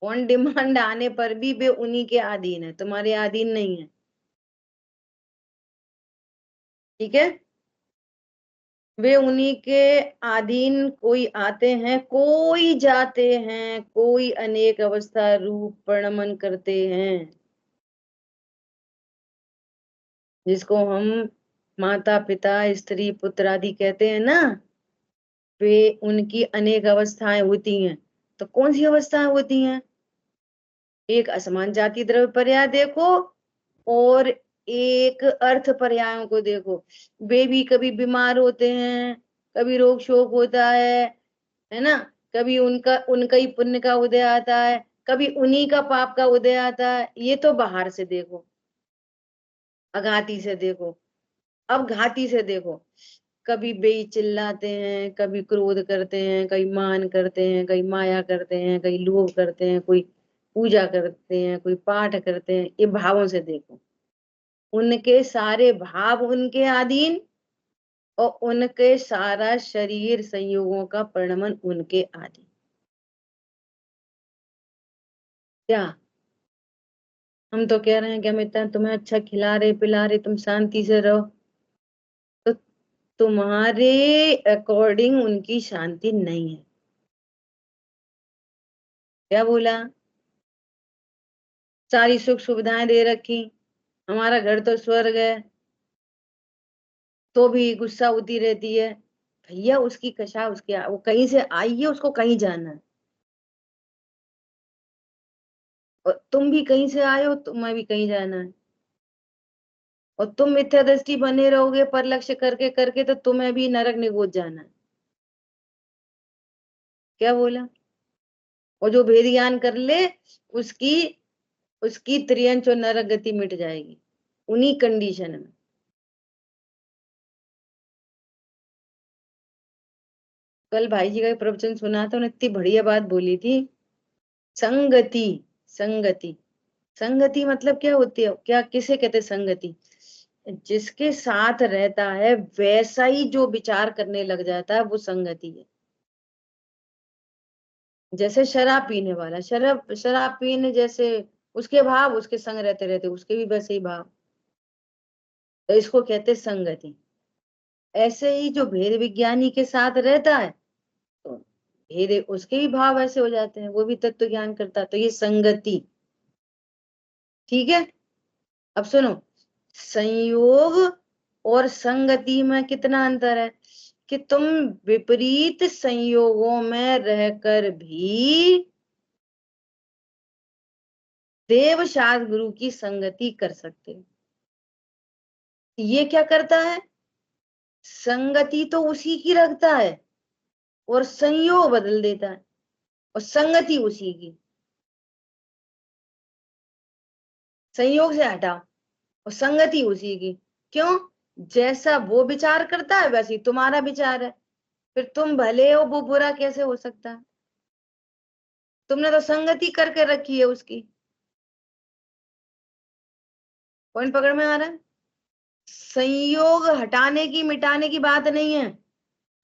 ऑन डिमांड आने पर भी वे उन्हीं के अधीन है, तुम्हारे अधीन नहीं है। ठीक है। वे उन्हीं के अधीन, कोई आते हैं, कोई जाते हैं, कोई अनेक अवस्था रूप परिणमन करते हैं, जिसको हम माता पिता स्त्री पुत्र आदि कहते हैं ना। वे उनकी अनेक अवस्थाएं होती हैं। तो कौन सी अवस्थाएं होती हैं? एक असमान जाति द्रव्य पर्याय देखो, और एक अर्थ पर्यायों को देखो। वे भी कभी बीमार होते हैं, कभी रोग शोक होता है ना, कभी उनका उनका ही पुण्य का उदय आता है, कभी उन्हीं का पाप का उदय आता है। ये तो बाहर से देखो, अघाती से देखो। अब घाती से देखो, कभी बेई चिल्लाते हैं, कभी क्रोध करते हैं, कभी मान करते हैं, कभी माया करते हैं, कभी लोभ करते हैं, कोई पूजा करते हैं, कोई पाठ करते हैं। ये भावों से देखो, उनके सारे भाव उनके अधीन, और उनके सारा शरीर संयोगों का परिणमन उनके अधीन। क्या? हम तो कह रहे हैं कि हम इतना तुम्हें अच्छा खिला रहे पिला रहे, तुम शांति से रहो। तो तुम्हारे अकॉर्डिंग उनकी शांति नहीं है। क्या बोला? सारी सुख सुविधाएं दे रखी, हमारा घर तो स्वर्ग है, तो भी गुस्सा होती रहती है। भैया उसकी कशा, उसके वो कहीं से आई है, उसको कहीं जाना है। और तुम भी कहीं से आए हो, तुम्हें भी कहीं जाना है। और तुम मिथ्या दृष्टि बने रहोगे पर लक्ष्य करके करके, तो तुम्हें भी नरक निगोच जाना है। क्या बोला? और जो भेद ज्ञान कर ले, उसकी उसकी त्रियंच और नरक गति मिट जाएगी उन्हीं कंडीशन में। कल भाई जी का एक प्रवचन सुना था, उन्होंने इतनी बढ़िया बात बोली थी। संगति, संगति, संगति मतलब क्या होती है, क्या किसे कहते हैं संगति? जिसके साथ रहता है वैसा ही जो विचार करने लग जाता है, वो संगति है। जैसे शराब पीने वाला, शराब शराब पीने जैसे उसके भाव, उसके संग रहते रहते उसके भी वैसे ही भाव, तो इसको कहते हैं संगति। ऐसे ही जो भेद विज्ञानी के साथ रहता है, तो भेद उसके भी भाव ऐसे हो जाते हैं, वो भी तत्व ज्ञान करता है, तो ये संगति। ठीक है। अब सुनो, संयोग और संगति में कितना अंतर है, कि तुम विपरीत संयोगों में रहकर भी देव शास्त्र गुरु की संगति कर सकते हो। ये क्या करता है? संगति तो उसी की रखता है और संयोग बदल देता है, और संगति उसी की। संयोग से हटाओ और संगति उसी की। क्यों? जैसा वो विचार करता है वैसे ही तुम्हारा विचार है, फिर तुम भले हो वो बुरा कैसे हो सकता है? तुमने तो संगति करके रखी है उसकी। पॉइंट पकड़ में आ रहा है? संयोग हटाने की मिटाने की बात नहीं है।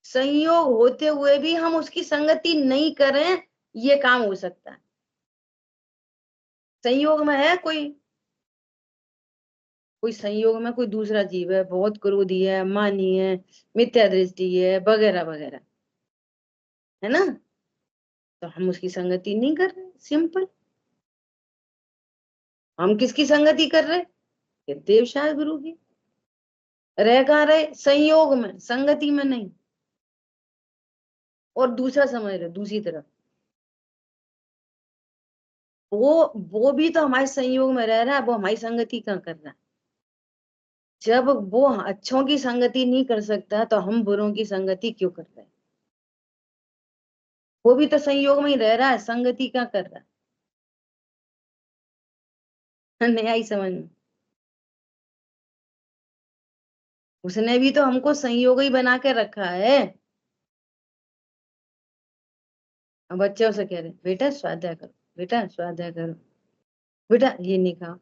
संयोग होते हुए भी हम उसकी संगति नहीं करें, ये काम हो सकता है। संयोग में है कोई, कोई संयोग में कोई दूसरा जीव है, बहुत क्रोधी है, मानी है, मिथ्या दृष्टि है, वगैरह वगैरह, है ना? तो हम उसकी संगति नहीं कर रहे, सिंपल। हम किसकी संगति कर रहे? ये देवशाह गुरु की। रह कहाँ रहे? संयोग में, संगति में नहीं। और दूसरा समझ रहे, दूसरी तरफ वो भी तो हमारे संयोग में रह रहा है, वो हमारी संगति कहाँ कर रहा है? जब वो अच्छों की संगति नहीं कर सकता, तो हम बुरों की संगति क्यों कर रहे हैं? वो भी तो संयोग में ही रह रहा है, संगति क्या कर रहा है? नहीं आई समझ में? उसने भी तो हमको संयोग ही बना के रखा है। अब बच्चों से कह रहे बेटा स्वाध्याय करो, बेटा स्वाध्याय करो, बेटा ये नहीं खाओ।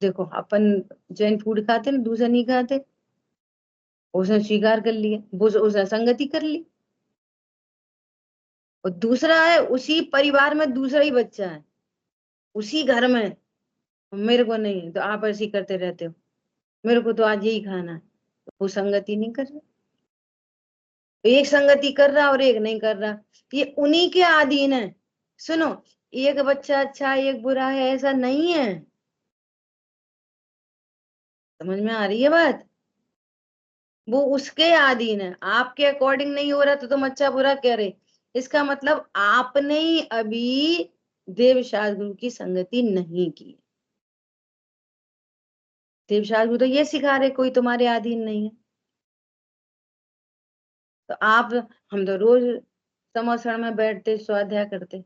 देखो अपन जैन फूड खाते ना, दूसरा नहीं खाते, उसने स्वीकार कर लिया, वो उसने संगति कर ली। और दूसरा है उसी परिवार में दूसरा ही बच्चा है, उसी घर में, मेरे को नहीं है, तो आप ऐसे ही करते रहते हो, मेरे को तो आज यही खाना है, तो वो संगति नहीं कर रहा। तो एक संगति कर रहा और एक नहीं कर रहा, ये उन्हीं के अधीन है। सुनो, एक बच्चा अच्छा एक बुरा है ऐसा नहीं है। समझ में आ रही है बात? वो उसके अधीन है, आपके अकॉर्डिंग नहीं हो रहा तो तुम अच्छा बुरा कह रहे, इसका मतलब आपने ही अभी देव शास्त्र गुरु की संगति नहीं की। देव शास्त्र गुरु तो ये सिखा रहे कोई तुम्हारे अधीन नहीं है। तो आप, हम तो रोज समोसण में बैठते स्वाध्याय करते,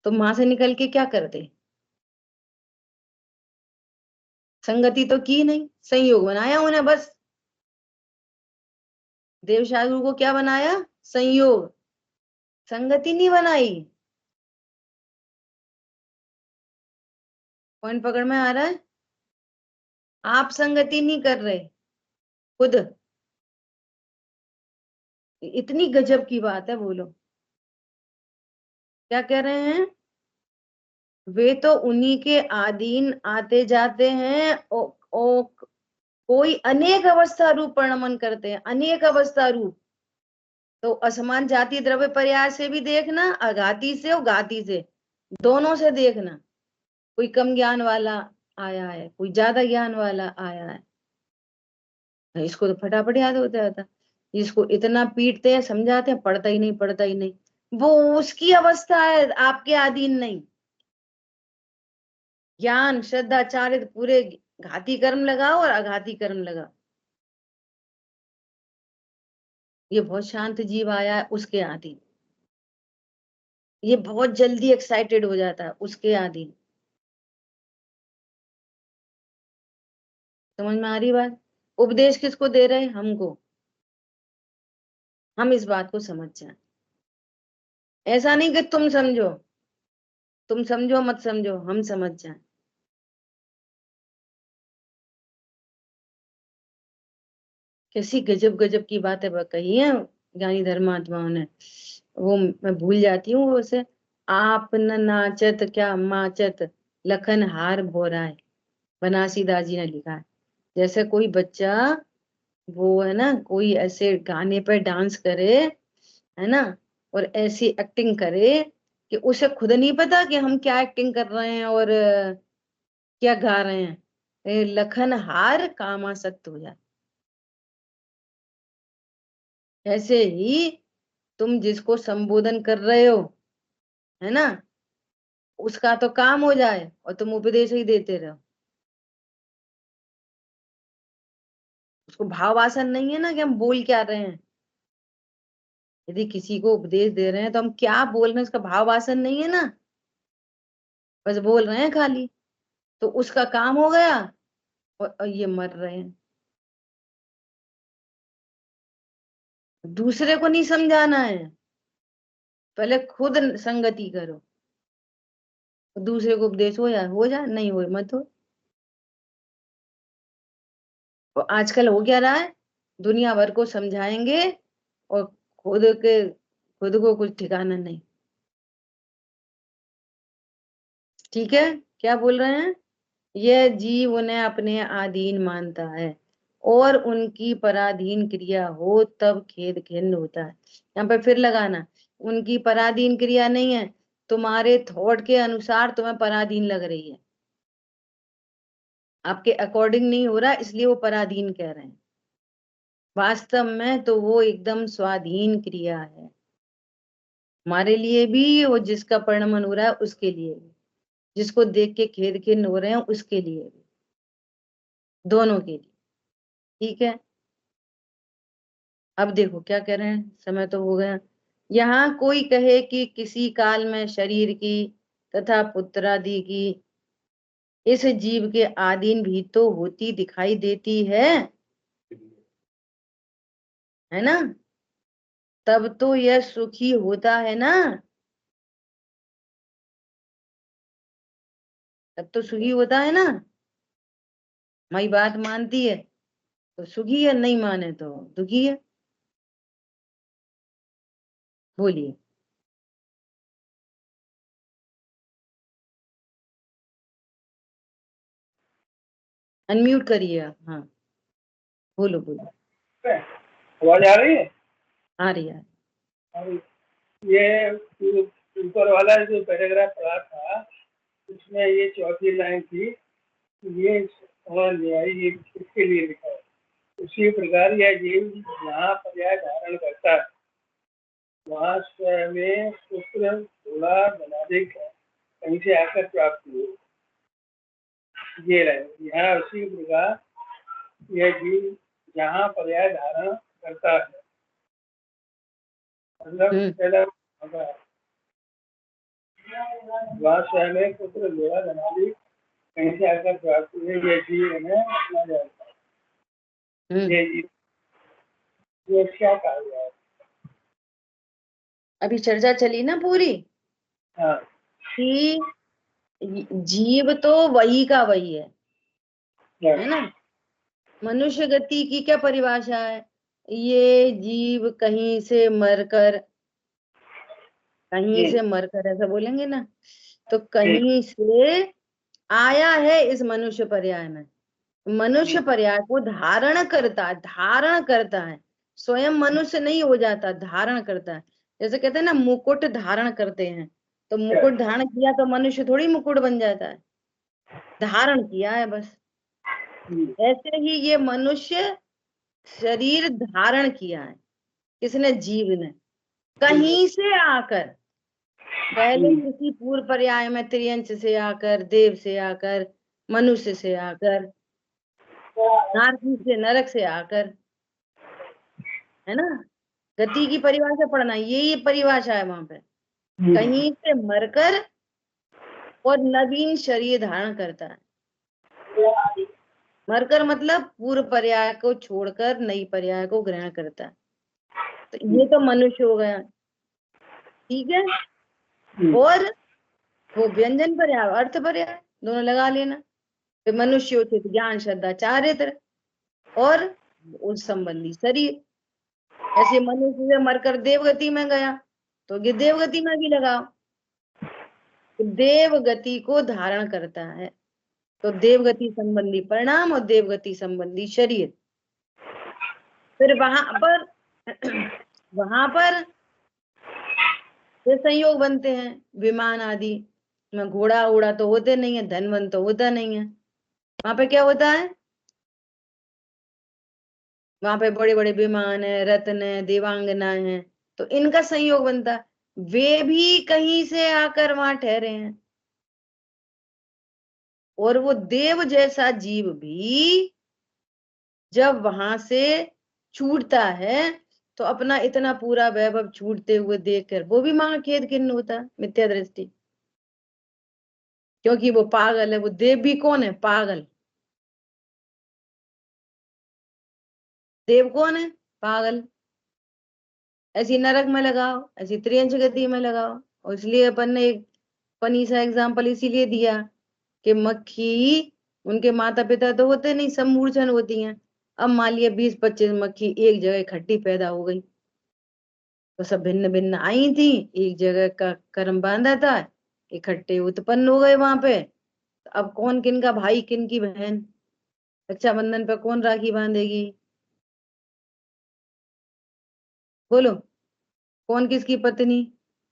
तो वहां से निकल के क्या करते? संगति तो की नहीं, संयोग बनाया उन्हें बस। देव शास्त्र गुरु को क्या बनाया? संयोग, संगति नहीं बनाई। पॉइंट पकड़ में आ रहा है? आप संगति नहीं कर रहे खुद। इतनी गजब की बात है, बोलो। क्या कह रहे हैं, वे तो उन्हीं के अधीन आते जाते हैं। ओ कोई अनेक अवस्था रूप परिणमन करते हैं, अनेक अवस्था रूप। तो असमान जाति द्रव्य पर्याय से भी देखना, अघाती से और घाती से, दोनों से देखना। कोई कम ज्ञान वाला आया है, कोई ज्यादा ज्ञान वाला आया है, इसको तो फटाफट याद हो जाता। जिसको इतना पीटते हैं, समझाते हैं, पढ़ता ही नहीं, पढ़ता ही नहीं, वो उसकी अवस्था है, आपके अधीन नहीं। ज्ञान श्रद्धा चारित्र पूरे घाती कर्म लगाओ और अघाती कर्म लगाओ। ये बहुत शांत जीव आया है, उसके अधीन। ये बहुत जल्दी एक्साइटेड हो जाता है, उसके अधीन। समझ में आ रही बात? उपदेश किसको दे रहे हैं? हमको। हम इस बात को समझ जाए। ऐसा नहीं कि तुम समझो, तुम समझो मत समझो, हम समझ जाए। कैसी गजब गजब की बातें कही है ज्ञानी धर्मात्माओं ने, वो मैं भूल जाती हूँ उसे। आप न नाचत क्या माचत, लखन हार भोराए, बनारसी दास जी ने लिखा है। जैसे कोई बच्चा, वो है ना, कोई ऐसे गाने पे डांस करे, है ना, और ऐसी एक्टिंग करे कि उसे खुद नहीं पता कि हम क्या एक्टिंग कर रहे हैं और क्या गा रहे हैं। लखन हार कामासक्त हो जाए। ऐसे ही तुम जिसको संबोधन कर रहे हो, है ना, उसका तो काम हो जाए और तुम उपदेश ही देते रहो। उसको भावासन नहीं है ना कि हम बोल क्या रहे हैं। यदि किसी को उपदेश दे रहे हैं तो हम क्या बोल रहे हैं, उसका भावासन नहीं है ना, बस बोल रहे हैं खाली। तो उसका काम हो गया, और ये मर रहे हैं। दूसरे को नहीं समझाना है, पहले खुद संगति करो। दूसरे को उपदेश हो जाए, नहीं हो मत हो। और आजकल हो क्या रहा है, दुनिया भर को समझाएंगे और खुद को कुछ ठिकाना नहीं। ठीक है, क्या बोल रहे हैं, यह जीव उन्हें अपने अधीन मानता है और उनकी पराधीन क्रिया हो तब खेद खिन्न होता है। यहाँ पे फिर लगाना, उनकी पराधीन क्रिया नहीं है, तुम्हारे थॉट के अनुसार तुम्हें पराधीन लग रही है, आपके अकॉर्डिंग नहीं हो रहा, इसलिए वो पराधीन कह रहे हैं। वास्तव में तो वो एकदम स्वाधीन क्रिया है, हमारे लिए भी और जिसका परिणमन हो रहा है उसके लिए भी, जिसको देख के खेद खिन्न हो रहे हैं उसके लिए भी, दोनों के लिए। ठीक है, अब देखो क्या कह रहे हैं, समय तो हो गया। यहाँ कोई कहे कि किसी काल में शरीर की तथा पुत्रादि की इस जीव के अधीन भी तो होती दिखाई देती है ना, तब तो यह सुखी होता है ना, तब तो सुखी होता है ना। हमारी बात मानती है तो सुखी है, नहीं माने तो दुखी है। बोलिए। अनम्यूट करिए आप, हाँ, बोलो बोलो। आवाज आ रही है? आ रही है। ये ऊपर वाला जो पैराग्राफ पढ़ा था, उसमें ये चौथी लाइन थी, ये समझ नहीं आई, ये किसके लिए लिखा है। उसी प्रकार यह जीव जहाँ पर्याय धारण करता है, वहाँ स्वयं पुत्र थोड़ा बनाने का कहीं से आकर प्राप्त हो, ये रहे। यहाँ उसी प्रकार यह जीव जहाँ पर्याय धारण करता है, मतलब पहला वहाँ स्वयं पुत्र थोड़ा बनाने कहीं से आकर प्राप्त हुए, ये जीव है अपना जानता है। ये जीव ये क्या कहा गया है? अभी चर्चा चली ना पूरी, हाँ, कि जीव तो वही का वही है ना। मनुष्य गति की क्या परिभाषा है, ये जीव कहीं से मरकर कहीं से मरकर, ऐसा बोलेंगे ना, तो कहीं से आया है इस मनुष्य पर्याय में। मनुष्य पर्याय को धारण करता है, धारण करता है, स्वयं मनुष्य नहीं हो जाता, धारण करता है। जैसे कहते हैं ना मुकुट धारण करते हैं, तो मुकुट धारण किया तो मनुष्य थोड़ी मुकुट बन जाता है, धारण किया है बस। ऐसे ही ये मनुष्य शरीर धारण किया है, किसने? जीव ने, कहीं से आकर। पहले किसी पूर्व पर्याय में त्रियंच से आकर, देव से आकर, मनुष्य से आकर, नारकी से, नरक से आकर, है ना। गति की परिभाषा पढ़ना, ये परिभाषा है वहां पे। कहीं से मरकर और नवीन शरीर धारण करता है। मरकर मतलब पूर्व पर्याय को छोड़कर नई पर्याय को ग्रहण करता है। तो ये तो मनुष्य हो गया, ठीक है। और वो व्यंजन पर्याय, अर्थ पर्याय दोनों लगा लेना। फिर मनुष्य उचित ज्ञान श्रद्धा चारित्र और उस संबंधी शरीर। ऐसे मनुष्य से मरकर देवगति में गया, तो ये देवगति में भी लगाओ, देवगति को धारण करता है, तो देवगति संबंधी परिणाम और देवगति संबंधी शरीर। फिर वहां पर ये संयोग बनते हैं, विमान आदि में घोड़ा उड़ा तो होते नहीं है, धन वन तो होता नहीं है। वहां पे क्या होता है? वहां पे बड़े बड़े विमान है, रत्न है, देवांगना है, तो इनका संयोग बनता है। वे भी कहीं से आकर वहां ठहरे हैं, और वो देव जैसा जीव भी जब वहां से छूटता है, तो अपना इतना पूरा वैभव छूटते हुए देखकर वो भी महा खेद खिन्न होता है, मिथ्या दृष्टि। क्योंकि वो पागल है, वो देव भी कौन है? पागल। देव कौन है? पागल। ऐसी नरक में लगाओ, ऐसी त्रियंच गति में लगाओ। और इसलिए अपन ने एक फनी सा एग्जाम्पल इसीलिए दिया कि मक्खी, उनके माता पिता तो होते नहीं, सब मूर्छन होती हैं। अब मान लिया 20-25 मक्खी एक जगह इकट्ठी पैदा हो गई, तो सब भिन्न भिन्न आई थी, एक जगह का कर्म बांधा था, इकट्ठे उत्पन्न हो गए वहां पे। तो अब कौन किन का भाई, किन की बहन? रक्षाबंधन पे कौन राखी बांधेगी? बोलो, कौन किसकी पत्नी,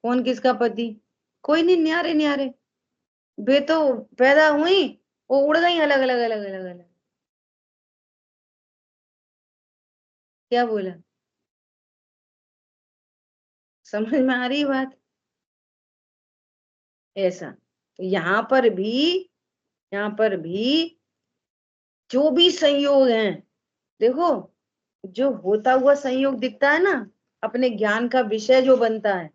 कौन किसका पति? कोई नहीं, न्यारे न्यारे। वे तो पैदा हुई, वो उड़ गई अलग अलग अलग अलग अलग। क्या बोला? समझ में आ रही बात? ऐसा तो यहाँ पर भी जो भी संयोग हैं, देखो, जो होता हुआ संयोग दिखता है ना, अपने ज्ञान का विषय जो बनता है,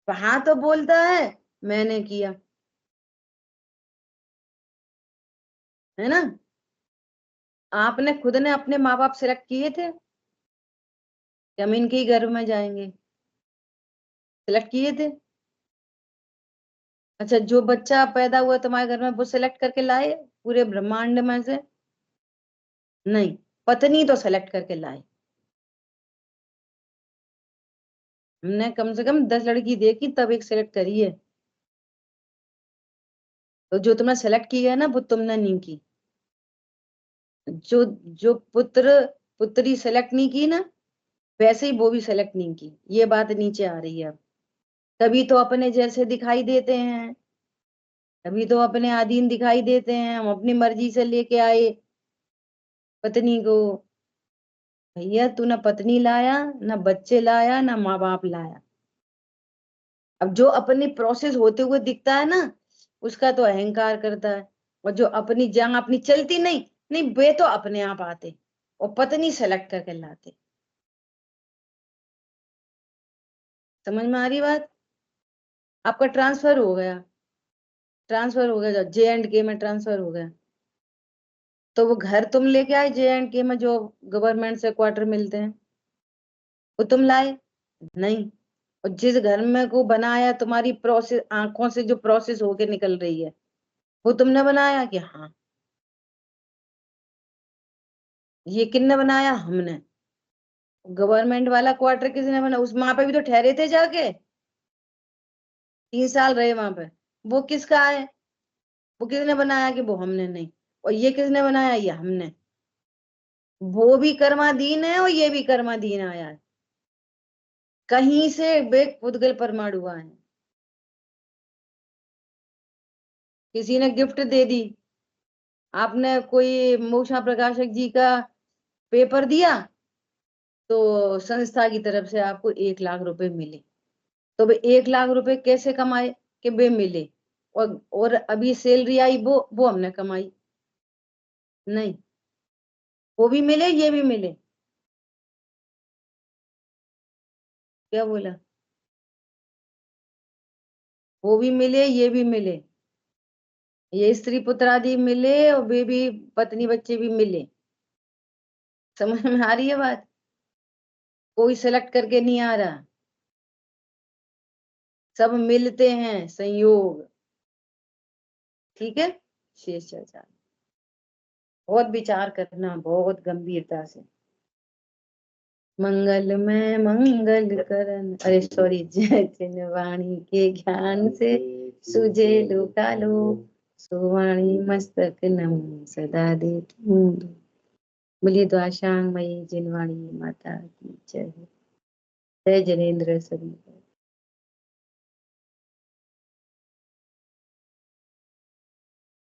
वहां तो बोलता है मैंने किया, है ना। आपने खुद ने अपने माँ बाप सिलेक्ट किए थे कि हम इनके ही घर में जाएंगे? सिलेक्ट किए थे? अच्छा, जो बच्चा पैदा हुआ तुम्हारे घर में, वो सिलेक्ट करके लाए पूरे ब्रह्मांड में से? नहीं, पत्नी तो सेलेक्ट करके लाए। हमने कम से कम 10 लड़की देखी, तब एक सेलेक्ट करी है। तो जो तुमने सेलेक्ट की है ना, वो तुमने नहीं की। जो जो पुत्री सेलेक्ट नहीं की ना, वैसे ही वो भी सेलेक्ट नहीं की। ये बात नीचे आ रही है अब। कभी तो अपने जैसे दिखाई देते हैं, कभी तो अपने अधीन दिखाई देते हैं, हम अपनी मर्जी से लेके आए पत्नी को। भैया, तू ना पत्नी लाया, ना बच्चे लाया, ना माँ बाप लाया। अब जो अपनी प्रोसेस होते हुए दिखता है ना, उसका तो अहंकार करता है। और जो अपनी जंग अपनी चलती नहीं, नहीं वे तो अपने आप आते और पत्नी सेलेक्ट करके लाते। समझ में आ रही बात? आपका ट्रांसफर हो गया, ट्रांसफर हो गया, J&K में ट्रांसफर हो गया, तो वो घर तुम लेके आए J&K में, जो गवर्नमेंट से क्वार्टर मिलते हैं, वो तुम लाए? नहीं। और जिस घर में को बनाया, तुम्हारी प्रोसेस, आंखों से जो प्रोसेस होके निकल रही है, वो तुमने बनाया कि हाँ? ये किसने बनाया? हमने। गवर्नमेंट वाला क्वार्टर किसने बना? उस वहां पे भी तो ठहरे थे जाके, 3 साल रहे वहां पे, वो किसका है? वो किसने बनाया? कि वो हमने नहीं। और ये किसने बनाया? ये हमने। वो भी कर्माधीन है और ये भी कर्माधीन आया है। कहीं से बेग पुद्गल परमाणु हुआ है। किसी ने गिफ्ट दे दी, आपने कोई मूषा प्रकाशक जी का पेपर दिया, तो संस्था की तरफ से आपको 1 लाख रुपए मिले। तो वे 1 लाख रुपए कैसे कमाए? कि वे मिले। और अभी सैलरी आई, वो हमने कमाई नहीं। वो भी मिले, ये भी मिले। क्या बोला? वो भी मिले, ये भी मिले। ये स्त्री पुत्र आदि मिले और वे भी पत्नी बच्चे भी मिले। समझ में आ रही है बात? कोई सेलेक्ट करके नहीं आ रहा, सब मिलते हैं, संयोग। ठीक है। शेष चर्चा बहुत विचार करना, बहुत गंभीरता से। मंगल में मंगल करन, अरे सॉरी, जय चिन्ह वाणी के ज्ञान से सुझे लोकालो, सुवाणी मस्तक नम सदा देती हूँ। बोलिए द्वाशांग मई जिनवाणी माता की जय। जय जनेन्द्र सभी।